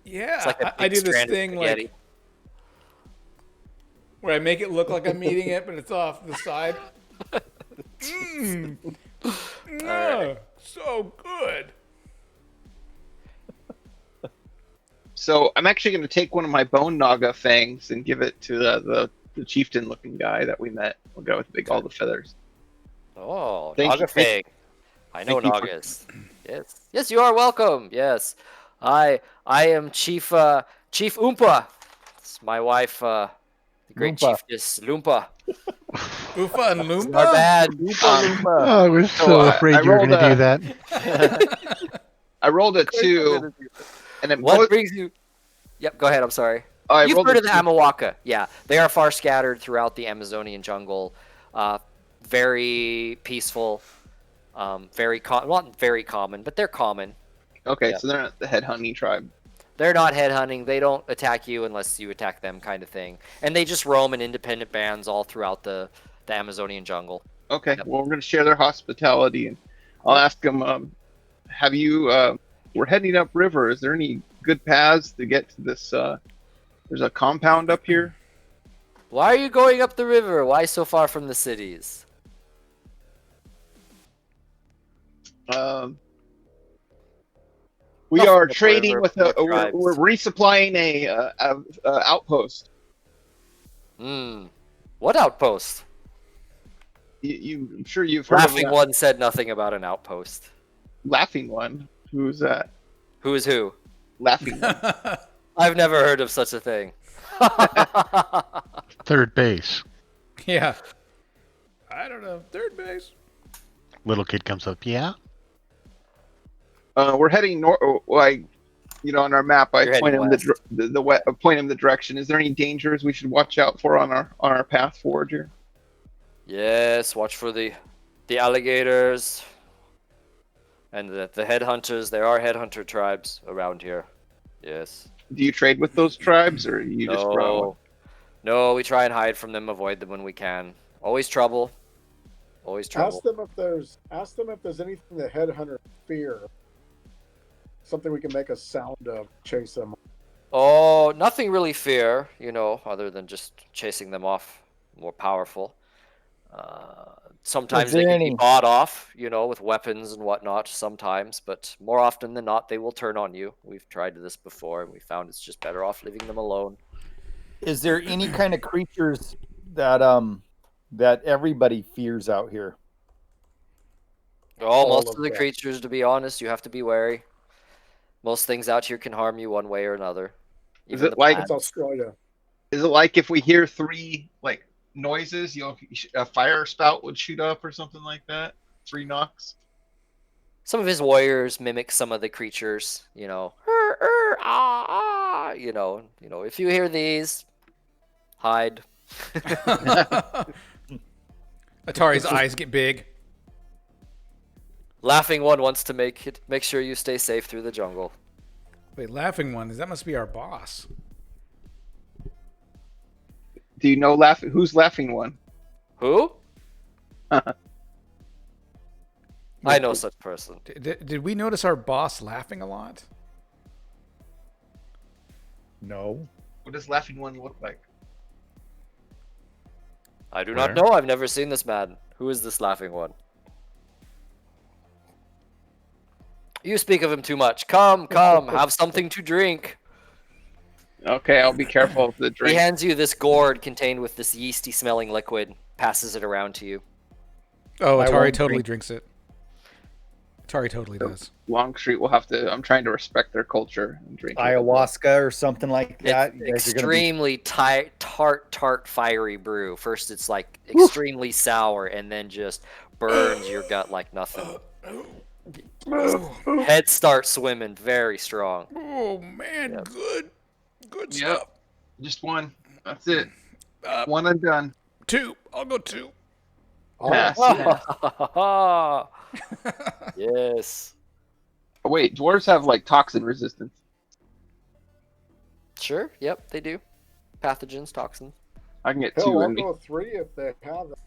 Yeah, It's like a I big do this strand of thing spaghetti. like where I make it look like I'm eating it, but it's off the side. right. So good. So I'm actually going to take one of my bone naga fangs and give it to the chieftain-looking guy that we met. We'll go with all the feathers. Oh, Thank Naga you. Fang. I know thank you for- Nagas. Yes, you are welcome. Yes, I am Chief Oompa. It's my wife, the great Loompa. chiefess Loompa. Oofa and Our Loompa? bad. I was so I afraid you were rolled going to a- do that. I rolled a 2, and then What brings you? Yep, go ahead. I'm sorry. You've heard of the Amahuaca. Yeah, they are far scattered throughout the Amazonian jungle. Very peaceful. Not very common, but they're common. Okay, Yeah. so they're not the headhunting tribe. They're not headhunting. They don't attack you unless you attack them, kind of thing. And they just roam in independent bands all throughout the Amazonian jungle. Okay, Yep. well, we're going to share their hospitality, and I'll ask them, have you, we're heading upriver. Is there any good paths to get to this, there's a compound up here? Why are you going up the river? Why so far from the cities? We Up are the trading river with from the tribes. we're resupplying a outpost. What outpost? I'm sure you've heard Laughing of one said nothing about an outpost. Laughing One. Who's that? Who is who? Laughing One. I've never heard of such a thing. Third base. Yeah. I don't know. Third base. Little kid comes up. Yeah. We're heading north. On our map, I You're point heading him point him the direction. Is there any dangers we should watch out for on our path forward here? Yes, watch for the alligators and the headhunters. There are headhunter tribes around here. Yes. Do you trade with those tribes, or you just run? No, we try and hide from them, avoid them when we can. Always trouble. Always trouble. Ask them if there's anything the headhunter fear. Something we can make a sound of, chase them. Oh, nothing really fear, other than just chasing them off more powerful. Sometimes there they can be any- bought off, with weapons and whatnot sometimes, but more often than not, they will turn on you. We've tried this before, and we found it's just better off leaving them alone. Is there any kind of creatures that everybody fears out here? Oh, most of of the them. creatures, to be honest, you have to be wary. Most things out here can harm you one way or another. Is Even it the like- It's Australia. Is it like if we hear 3 like noises, a fire spout would shoot up or something like that? 3 knocks. some of his warriors mimic some of the creatures, if you hear these, hide. Atari's eyes get big. Laughing one wants to make sure you stay safe through the jungle. Wait, laughing one. That must be our boss. Do you know who's laughing one? Who? I know such person. Did we notice our boss laughing a lot? No. What does laughing one look like? I do not Where? know. I've never seen this man. Who is this laughing one? You speak of him too much. Come, have something to drink. Okay, I'll be careful of the He drink. hands you this gourd contained with this yeasty smelling liquid, passes it around to you. Oh, I Atari won't totally drink. drinks it. Atari totally does. Longstreet will have to. I'm trying to respect their culture and drink it. Ayahuasca or something like that. It's You guys are gonna be- extremely tart, fiery brew. First, it's like extremely sour, and then just burns your gut like nothing. Head starts swimming very strong. Oh man, Yep. good Yep. Just one. That's it. One and done. 2. I'll go 2. Pass. Yes. Oh, wait, dwarves have like toxin resistance. Sure. Yep, they do. Pathogens, toxins. I can get Hell, 2 I'll in me. go 3 if they have it.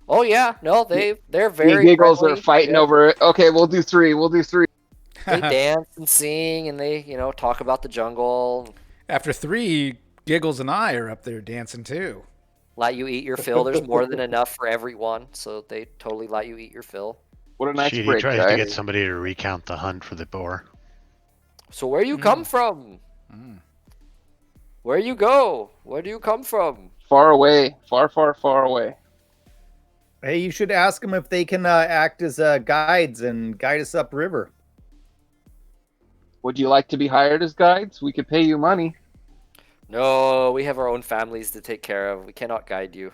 Oh yeah, no, they're Me very and Giggles friendly. are fighting Yeah. over it. Okay, we'll do 3. We'll do 3. They dance and sing, and they talk about the jungle. After 3, Giggles and I are up there dancing too. Let you eat your fill. There's more than enough for everyone, so they totally let you eat your fill. What a nice Shit, he break, tries guys. to get somebody to recount the hunt for the boar. So where you come from? Where you go? Where do you come from? Far away. Far, far, far away. Hey, you should ask them if they can act as guides and guide us upriver. Would you like to be hired as guides? We could pay you money. No, we have our own families to take care of. We cannot guide you.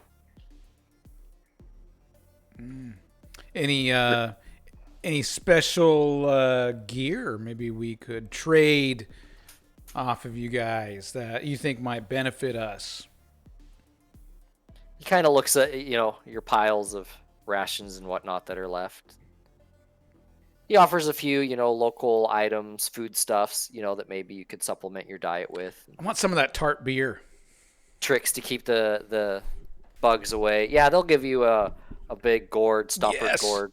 Any special gear maybe we could trade off of you guys that you think might benefit us? He kind of looks at your piles of rations and whatnot that are left. He offers a few local items, foodstuffs, that maybe you could supplement your diet with. I want some of that tart beer. Tricks to keep the bugs away. Yeah, they'll give you a big gourd, stopper Yes. gourd.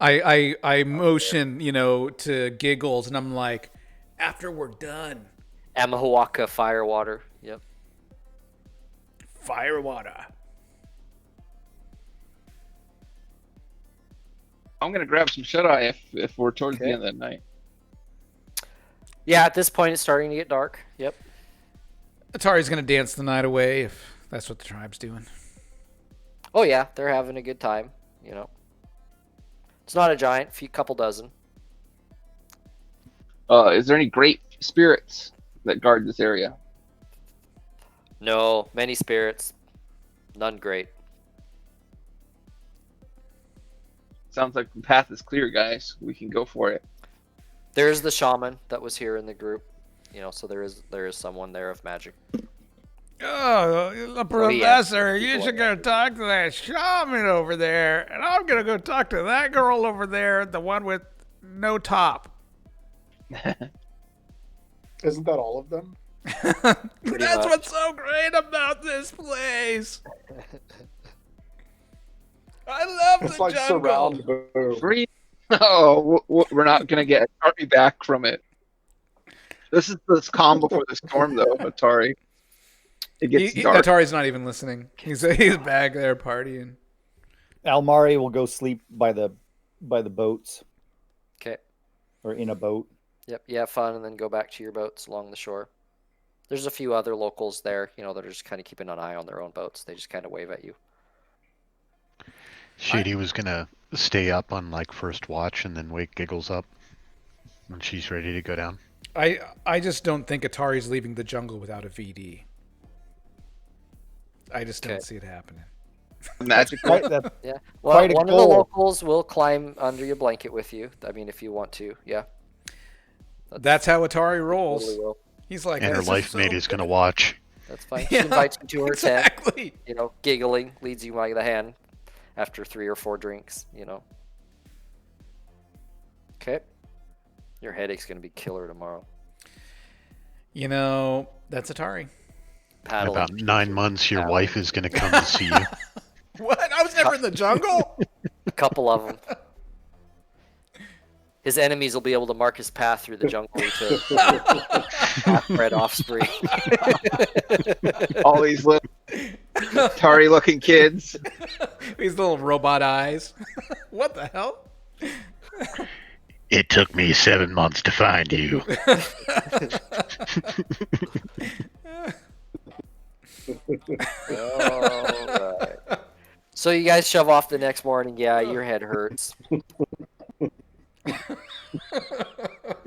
I motion, to Giggles, and I'm like, after we're done, Amahuaca fire water. Yep. fire water. I'm gonna grab some shut eye if we're towards the end of the night. Yeah, at this point it's starting to get dark. Yep. Atari's gonna dance the night away if that's what the tribe's doing. Oh yeah, they're having a good time. It's not a giant, couple dozen. Is there any great spirits that guard this area? No, many spirits, none great. Sounds like the path is clear, guys. We can go for it. There's the shaman that was here in the group. So there is someone there of magic. Oh, Professor, you should go talk to that shaman over there, and I'm gonna go talk to that girl over there, the one with no top. Isn't that all of them? That's much. what's so great about this place. I love It's the like jungle. surround boom. Free. Oh, we're not gonna get Atari back from it. This is this calm before the storm, though, Atari. It gets dark. Atari's not even listening. He's back there partying. Almari will go sleep by the boats Okay. or in a boat. Yep. You have fun, and then go back to your boats along the shore. There's a few other locals there, that are just kind of keeping an eye on their own boats. They just kind of wave at you. Shady was gonna stay up on like first watch and then wake Giggles up when she's ready to go down. I just don't think Atari's leaving the jungle without a VD. I just don't see it happening. Magic. That's Yeah. Well, quite a one of the goal. locals will climb under your blanket with you. I mean, if you want to, yeah. That's how Atari rolls. Totally will. He's like, And her "This life is mate so is gonna watch. That's fine. Yeah, She invites you to her tent. exactly. Giggling, leads you by the hand after 3 or 4 drinks. Okay. Your headache's gonna be killer tomorrow. That's Atari. In Paddling. about 9 months, your Paddling. wife is gonna come to see you. What? I was never in the jungle. A couple of them. His enemies will be able to mark his path through the jungle to half-bred offspring. All these little Atari-looking kids. These little robot eyes. What the hell? It took me 7 months to find you. All right. So you guys shove off the next morning. Yeah, your head hurts. You're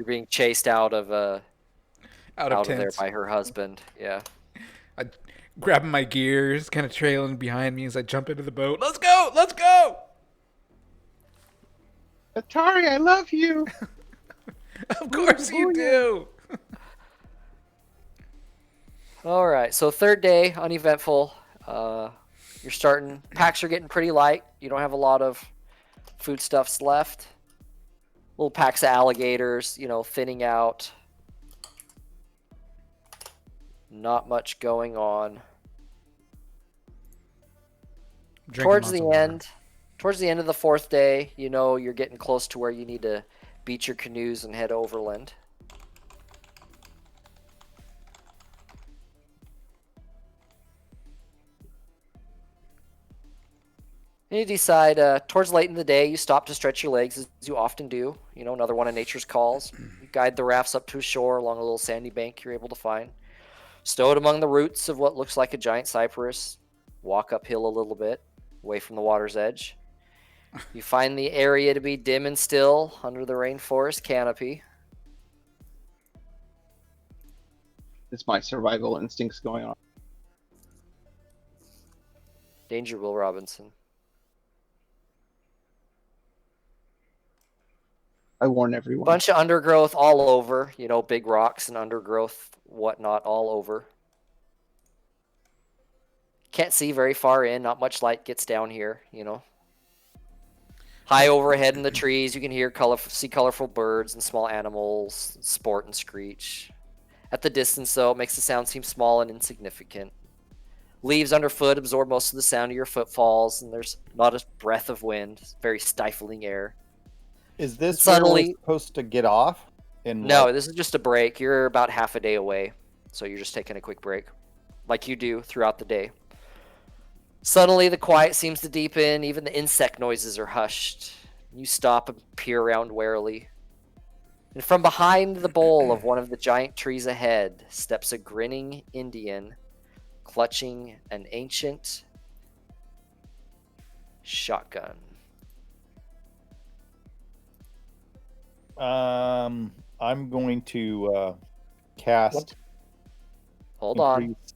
being chased out of Out of there tents. by her husband. Yeah. Grabbing my gears, kind of trailing behind me as I jump into the boat. Let's go! Let's go! Atari, I love you. Of course you do. All right. So third day, uneventful. You're starting. Packs are getting pretty light. You don't have a lot of foodstuffs left. Little packs of alligators, thinning out. Not much going on. Drinking Towards lots the of water. end, towards the end of the fourth day, you're getting close to where you need to beach your canoes and head overland. And you decide, towards late in the day, you stop to stretch your legs, as you often do. Another one of nature's calls. You guide the rafts up to a shore along a little sandy bank you're able to find. Stow it among the roots of what looks like a giant cypress. Walk uphill a little bit, away from the water's edge. You find the area to be dim and still under the rainforest canopy. It's my survival instincts going on. Danger, Will Robinson. I warn everyone. Bunch of undergrowth all over, big rocks and undergrowth, whatnot, all over. Can't see very far in, not much light gets down here, High overhead in the trees, you can see colorful birds and small animals sport and screech. At the distance, though, it makes the sound seem small and insignificant. Leaves underfoot absorb most of the sound of your footfalls, and there's not a breath of wind. Very stifling air. Is this Suddenly- where we're supposed to get off? And No, this is just a break. You're about half a day away, so you're just taking a quick break, like you do throughout the day. Suddenly, the quiet seems to deepen. Even the insect noises are hushed. You stop and peer around warily. And from behind the bole of one of the giant trees ahead steps a grinning Indian, clutching an ancient shotgun. I'm going to cast. Hold on. increase-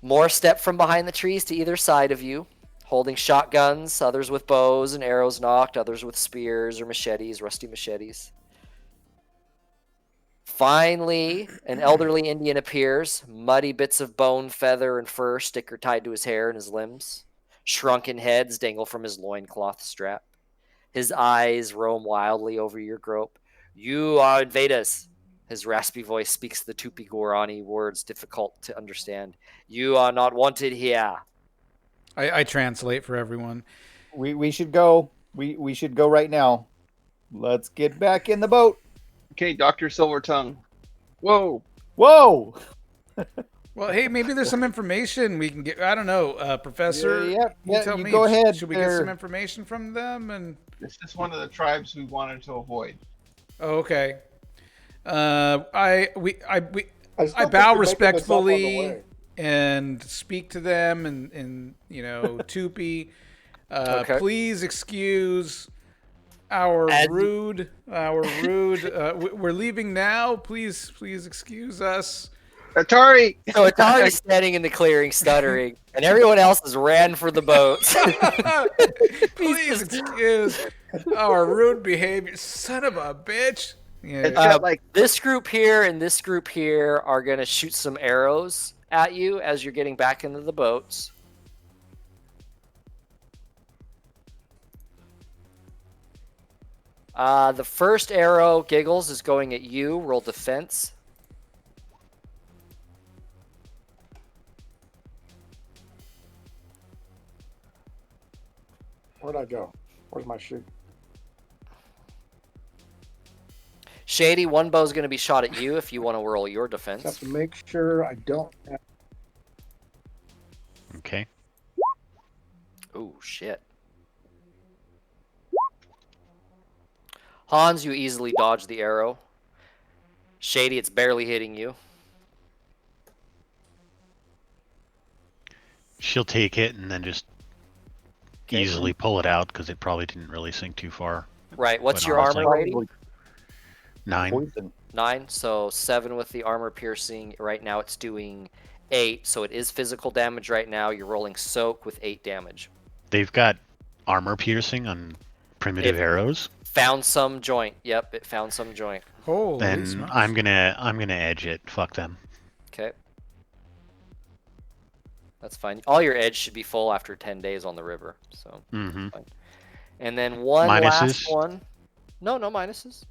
More step from behind the trees to either side of you, holding shotguns, others with bows and arrows knocked, others with spears or machetes, rusty machetes. Finally, an elderly Indian appears, muddy bits of bone, feather, and fur sticker tied to his hair and his limbs. Shrunken heads dangle from his loincloth strap. His eyes roam wildly over your group. You are invaders. His raspy voice speaks the Tupi Gorani words difficult to understand. You are not wanted here. I translate for everyone. We should go. We should go right now. Let's get back in the boat. Okay, Dr. Silvertongue. Whoa. Whoa! Well, hey, maybe there's some information we can get. I don't know, Professor. Yeah, tell you me. go ahead. Should we get some information from them? And This is one of the tribes we wanted to avoid. oh, okay. I still bow think you're making this up on the respectfully way. and speak to them and Tupi. Okay. Please excuse our As- rude. We're leaving now. Please excuse us. Atari! So Atari's standing in the clearing, stuttering, and everyone else has ran for the boat. Please excuse our rude behavior. Son of a bitch. It's Yeah. got like This group here and this group here are gonna shoot some arrows at you as you're getting back into the boats. The first arrow, Giggles, is going at you. Roll defense. Where'd I go? Where's my shoot? Shady, one bow's going to be shot at you if you want to roll your Just have defense. to make sure I don't have. Okay. Oh, shit. Hans, you easily dodge the arrow. Shady, it's barely hitting you. She'll take it and then just Okay. easily pull it out because it probably didn't really sink too far. Right, what's But your honestly- armor rating? Probably 9. poison. 9, so 7 with the armor piercing. Right now it's doing 8, so it is physical damage right now. You're rolling soak with 8 damage. They've got armor piercing on primitive It- arrows. Found some joint. Yep, it found some joint. Holy Then smokes. I'm gonna edge it. Fuck them. Okay. That's fine. All your edge should be full after 10 days on the river. So, Mm-hmm. and then one Minuses? last one. No minuses.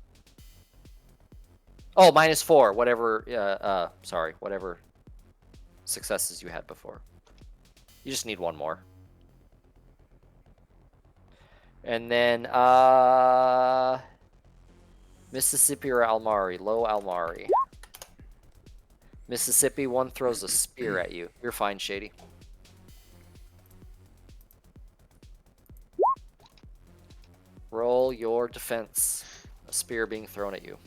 Oh, -4. Whatever. Sorry. Whatever successes you had before. You just need one more. And then Mississippi or Almari? Low Almari. Mississippi, one throws a spear at you. You're fine, Shady. Roll your defense. A spear being thrown at you.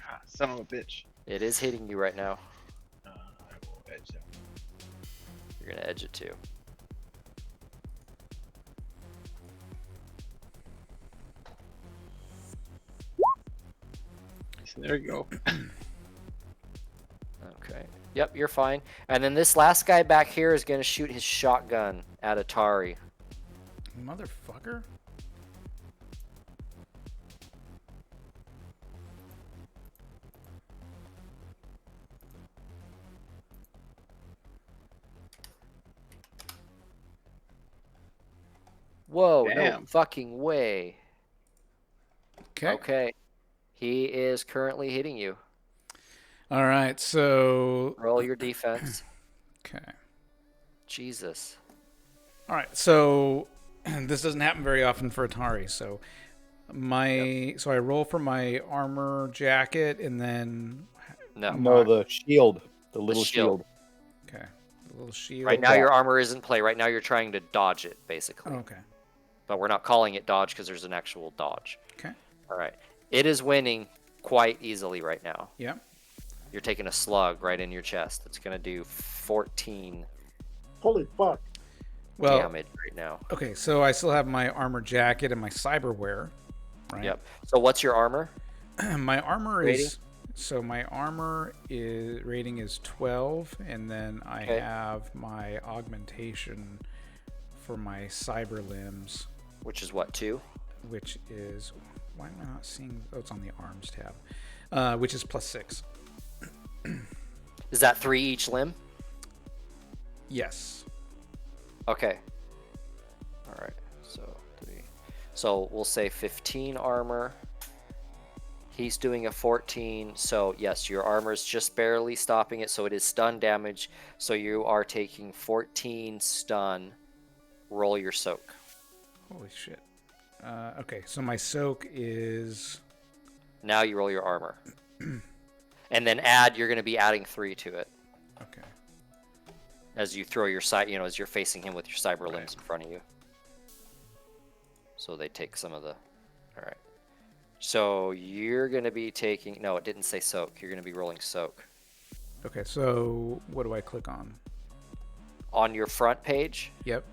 ah, son of a bitch. It is hitting you right now. I will edge that. You're gonna edge it too. So there you go. Okay. Yep, you're fine. And then this last guy back here is gonna shoot his shotgun at Atari. Motherfucker. Whoa, no Damn. fucking way. Okay. Okay. He is currently hitting you. All right. So Roll your defense. okay. Jesus. All right. So this doesn't happen very often for Atari. So so I roll for my armor jacket and then No. No, the shield. The little shield. shield. okay, a little shield. Right now your armor is in play. Right now you're trying to dodge it, basically. Okay. But we're not calling it dodge because there's an actual dodge. Okay. All right. It is winning quite easily right now. Yeah. You're taking a slug right in your chest. It's going to do 14 Holy fuck! Well. damage right now. Okay. So I still have my armor jacket and my cyberware. Right. Yep. So what's your armor? My armor Rating? is so my armor is rating is 12, and then I Okay. have my augmentation for my cyber limbs, Which is what, 2? which is why am I not seeing? Oh, it's on the arms tab, which is +6. Is that 3 each limb? Yes. Okay. All right. So 3. So we'll say 15 armor. He's doing a 14, so yes, your armor is just barely stopping it, so it is stun damage. So you are taking 14 stun. Roll your soak. Holy shit. Okay, so my soak is... Now you roll your armor. And then you're going to be adding 3 to it. Okay. As you throw your as you're facing him with your cyber limbs in front of you. So they take some of the... All right. So you're going to be taking... No, it didn't say soak. You're going to be rolling soak. Okay, so what do I click on? On your front page, Yep.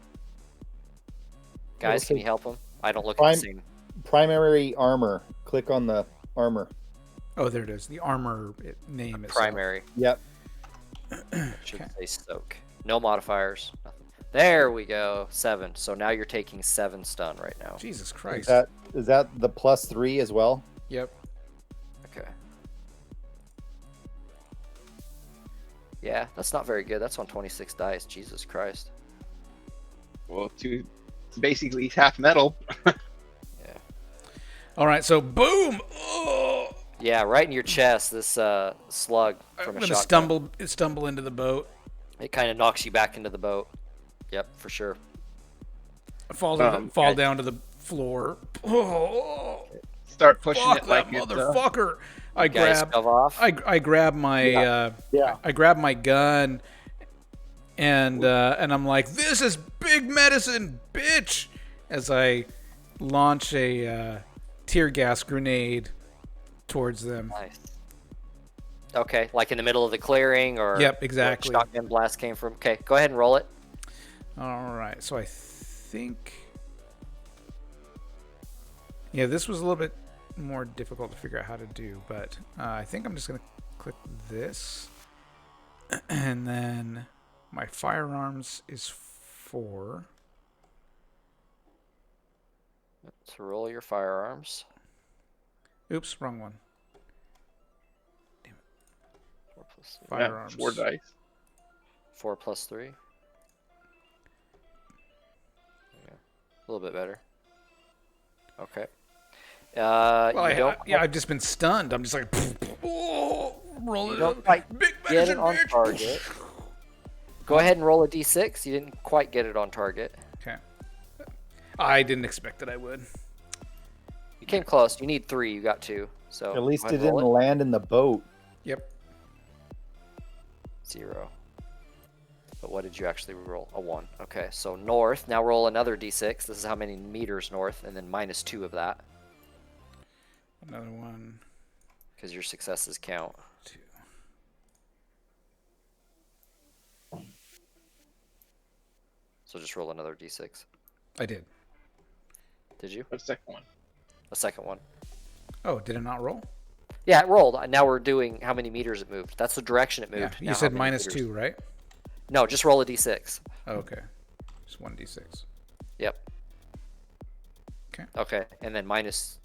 guys, can you help him? I don't look at the same. Primary armor. Click on the armor. Oh, there it is. The armor name is Primary. Yep. Should say soak. No modifiers. Nothing. There we go. 7. So now you're taking 7 stun right now. Jesus Christ. Is that the +3 as well? Yep. Okay. Yeah, that's not very good. That's on 26 dice. Jesus Christ. Well, basically he's half metal. Yeah. All right, so boom. Oh! Yeah, right in your chest. This slug from I'm a gonna shotgun. stumble into the boat. It kind of knocks you back into the boat. Yep, for sure. I fall down to the floor. Oh, Start pushing fuck it like that it's motherfucker! I Guys, grab shove off. I grab my I grab my gun, and I'm like, this is big medicine, bitch! As I launch a tear gas grenade towards them. Nice. Okay, like in the middle of the clearing, or Yep, exactly. where shotgun blast came from. Okay, go ahead and roll it. All right, so I think, yeah, this was a little bit more difficult to figure out how to do, but I think I'm just gonna click this, and then my firearms is 4. So roll your firearms. Oops, wrong one. 4 plus 3. Firearms. 4 dice. 4 plus 3. Yeah, a little bit better. Okay. Well, You I've just been stunned. I'm just like, roll it don't up. quite Big get medicine, it on bitch. target. Go ahead and roll a d6. You didn't quite get it on target. Okay. I didn't expect that I would. You came close. You need 3. You got 2. So At least go it ahead and didn't roll land in the boat. Yep. 0. But what did you actually roll? A 1. Okay, so north. Now roll another d6. This is how many meters north, and then -2 of that, Another one. because your successes count. 2. So just roll another d6. I did. Did you? The second one. A second one. Oh, did it not roll? Yeah, it rolled. Now we're doing how many meters it moved. That's the direction it Yeah. moved. You Now how said many meters? -2, right? No, just roll a d6. Oh, okay. Just 1d6. Yep. Okay. Okay, and then minus.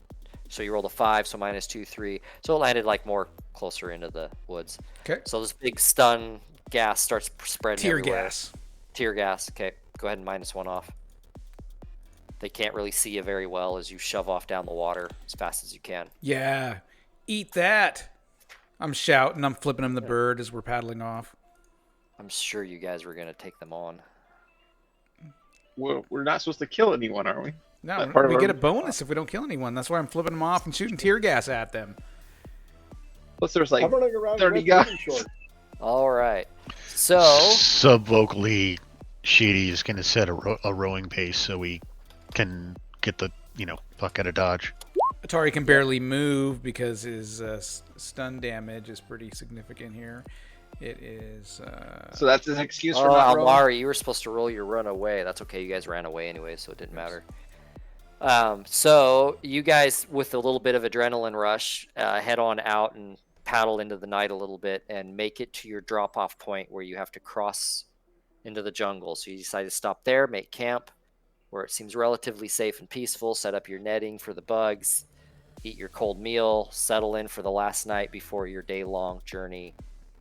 So you rolled a 5, so -2, 3. So it landed like more closer into the woods. Okay. So this big stun gas starts spreading Tear everywhere. gas. Tear gas. Okay, go ahead and -1 off. They can't really see you very well as you shove off down the water as fast as you can. Yeah. Eat that. I'm shouting. I'm flipping him the bird as we're paddling off. I'm sure you guys were going to take them on. We're not supposed to kill anyone, are we? No, That's part of we our- get a bonus if we don't kill anyone. That's why I'm flipping them off and shooting tear gas at them. Plus, there's like I'm running around 30 with guys. shooting shorts. All right. So, Subvocally, Shady is going to set a rowing pace so we can get the fuck out of Dodge. Atari can barely move because his stun damage is pretty significant here. It is. So that's an excuse for oh, not rolling. Almari, you were supposed to roll your run away. That's okay. You guys ran away anyway, so it didn't matter. So you guys, with a little bit of adrenaline rush, head on out and paddle into the night a little bit and make it to your drop-off point where you have to cross into the jungle. So you decide to stop there, make camp, where it seems relatively safe and peaceful, set up your netting for the bugs, eat your cold meal, settle in for the last night before your day-long journey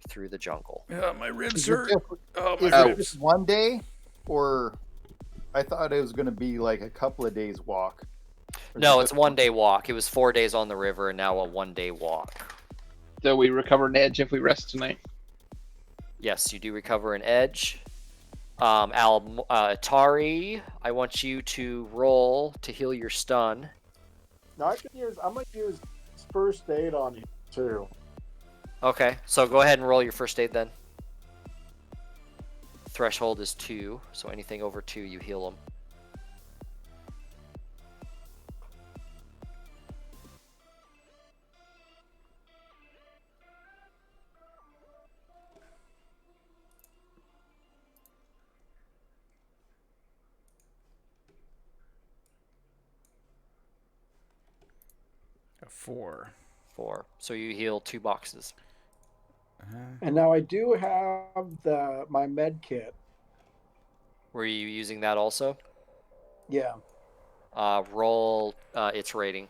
through the jungle. My ribs Is it hurt. just- Oh, Is my it ribs. just one day, or I thought it was going to be like a couple of days walk? No, it's 1 day walk. It was 4 days on the river and now a 1 day walk. So we recover an edge if we rest tonight. Yes, you do recover an edge. Atari, I want you to roll to heal your stun. Now I'm gonna use first aid on you too. Okay, so go ahead and roll your first aid then. Threshold is 2, so anything over 2, you heal them. A 4. 4. So you heal 2 boxes. And now I do have my med kit. Were you using that also? Yeah. Roll its rating.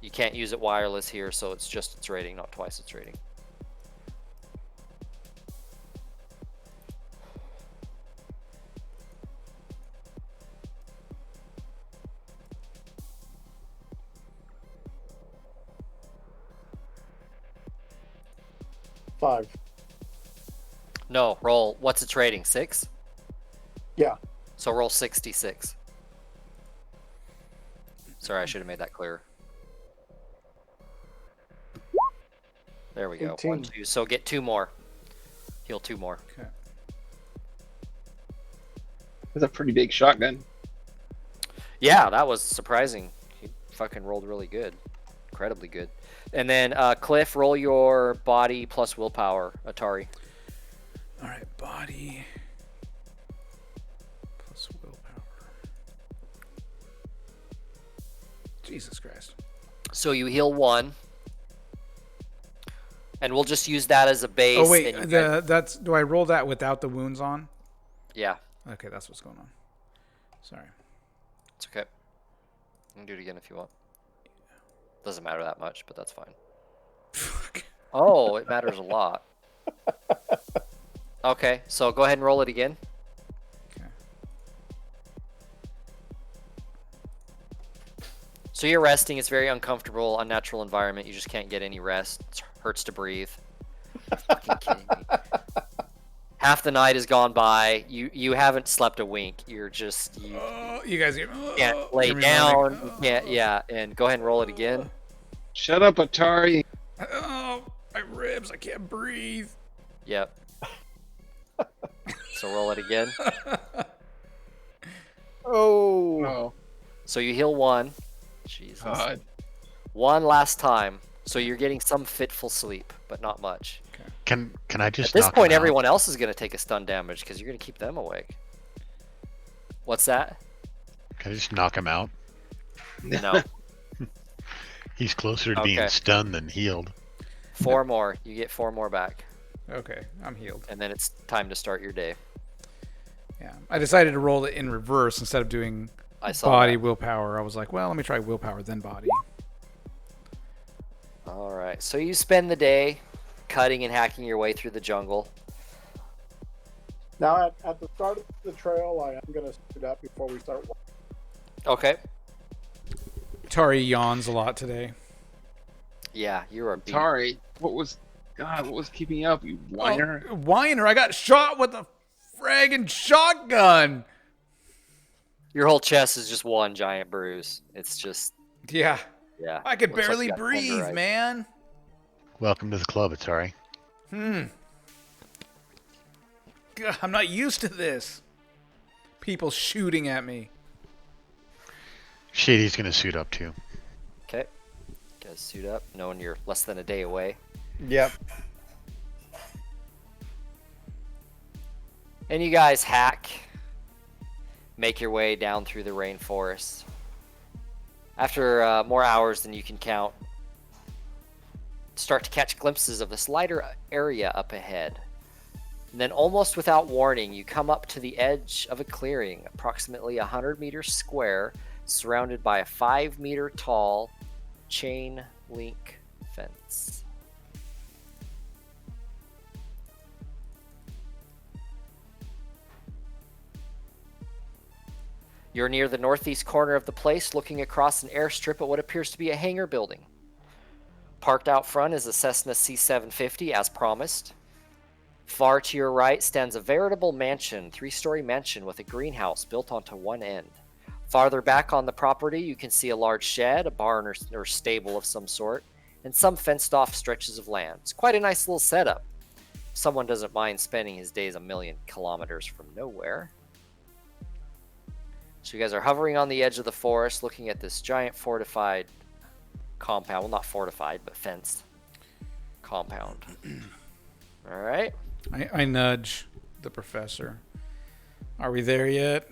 You can't use it wireless here, so it's just its rating, not twice its rating. Five. No, roll. What's its rating? 6? Yeah. So roll 66. Sorry, I should have made that clearer. There we go. 18. 1, 2. So get 2 more. Heal 2 more. Okay. That's a pretty big shotgun. Yeah, that was surprising. He fucking rolled really good. Incredibly good. And then Cliff, roll your body plus willpower, Atari. All right, body plus willpower. Jesus Christ. So you heal 1. And we'll just use that as a base. Oh wait, and you guys- that's do I roll that without the wounds on? Yeah, Okay, that's what's going on. Sorry. it's okay. You can do it again if you want. Doesn't matter that much, but that's fine. Fuck. Oh, it matters a lot. Okay, so go ahead and roll it again. Okay. So you're resting. It's very uncomfortable, unnatural environment. You just can't get any rest. It hurts to breathe. You're fucking kidding me. Half the night has gone by. You haven't slept a wink. You're just you You guys can't lay down. You can't. Yeah, and go ahead and roll it again. Shut up, Atari. Oh, my ribs! I can't breathe. Yep. So roll it again. Oh. Oh, So you heal 1. Jesus. God. 1 last time. So you're getting some fitful sleep, but not much. Can I just At this knock point, him out? everyone else is going to take a stun damage because you're going to keep them awake. What's that? Can I just knock him out? No. He's closer to being Okay. stunned than healed. 4 more. You get 4 more back. Okay, I'm healed. And then it's time to start your day. Yeah, I decided to roll it in reverse instead of doing I saw body that. willpower. I was like, well, let me try willpower then body. All right. So you spend the day cutting and hacking your way through the jungle. Now at the start of the trail, I am gonna suit up before we start walking. Okay. Tari yawns a lot today. Yeah, you're a beat. Atari, what was keeping you up, you whiner? Oh, whiner! I got shot with a fragging shotgun. Your whole chest is just one giant bruise. It's just, Yeah, yeah. I could Looks like barely you got breathe, tenderized. man. Welcome to the club, Atari. God, I'm not used to this. People shooting at me. Shady's gonna suit up too. Okay. Guys, suit up, knowing you're less than a day away. Yep. And you guys hack, make your way down through the rainforest. After more hours than you can count, start to catch glimpses of this lighter area up ahead. And then almost without warning, you come up to the edge of a clearing, approximately 100 meters square, surrounded by a 5-meter tall chain link fence. You're near the northeast corner of the place, looking across an airstrip at what appears to be a hangar building. Parked out front is a Cessna C-750, as promised. Far to your right stands a veritable mansion, 3-story mansion with a greenhouse built onto one end. Farther back on the property, you can see a large shed, a barn or stable of some sort, and some fenced-off stretches of land. It's quite a nice little setup. Someone doesn't mind spending his days a million kilometers from nowhere. So you guys are hovering on the edge of the forest, looking at this giant fortified compound. Well, not fortified, but fenced compound. All right. I nudge the professor. Are we there yet?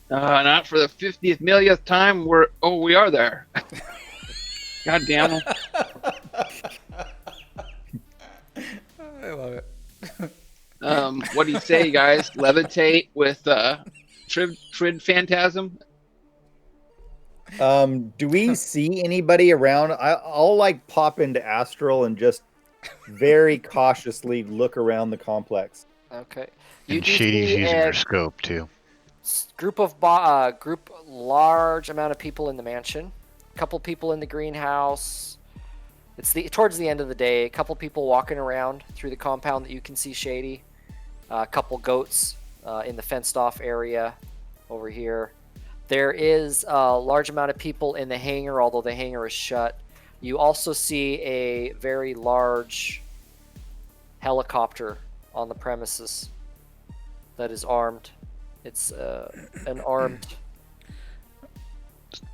Not for the 50th millionth time. We are there. God damn it. I love it. What do you say, guys? Levitate with Trid Phantasm? Do we see anybody around? I'll like pop into Astral and just very cautiously look around the complex. Okay. And Shady's using her scope too. Group large amount of people in the mansion. A couple people in the greenhouse. It's towards the end of the day. A couple people walking around through the compound that you can see, Shady. A couple goats in the fenced-off area over here. There is a large amount of people in the hangar, although the hangar is shut. You also see a very large helicopter on the premises that is armed. It's an armed...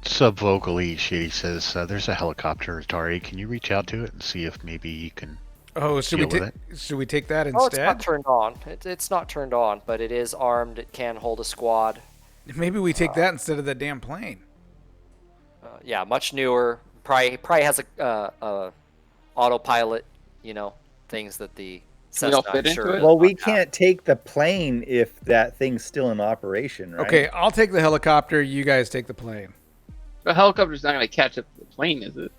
Subvocally, Shady says, "There's a helicopter, Atari. Can you reach out to it and see if maybe you can?" Oh, should deal with we take that instead? Oh, it's not turned on. It's not turned on, but it is armed. It can hold a squad. Maybe we take that instead of that damn plane. Yeah, much newer. Probably has a autopilot. Things that the Cessna. fit into it? Well, we can't take the plane if that thing's still in operation, right? Okay, I'll take the helicopter. You guys take the plane. The helicopter's not going to catch up to the plane, is it?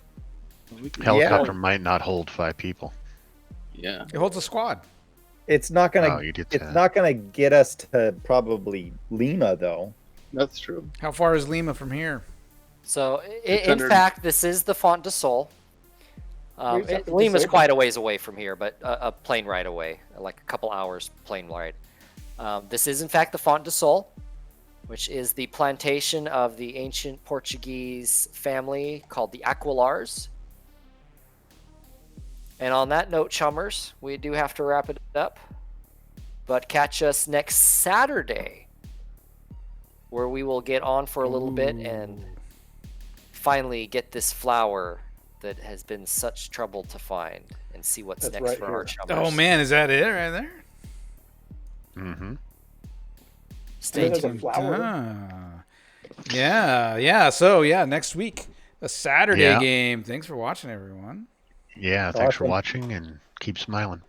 Helicopter might not hold 5 people. Yeah. It holds a squad. It's not gonna. Oh, you did It's say not gonna get us to probably Lima, though. That's true. How far is Lima from here? So, in 600. fact, this is the Font de Sol. Lima's quite a ways away from here, but a plane ride away, like a couple hours plane ride. This is, in fact, the Font de Sol, which is the plantation of the ancient Portuguese family called the Aquilars. And on that note, Chummers, we do have to wrap it up. But catch us next Saturday, where we will get on for a little bit and finally get this flower that has been such trouble to find and see what's That's next right for here. our Chummers. Oh man, is that it right there? Mm-hmm. Stay There's a tuned. flower. Yeah. So next week, a Saturday Yeah. game. Thanks for watching, everyone. Yeah, thanks for Awesome. watching and keep smiling.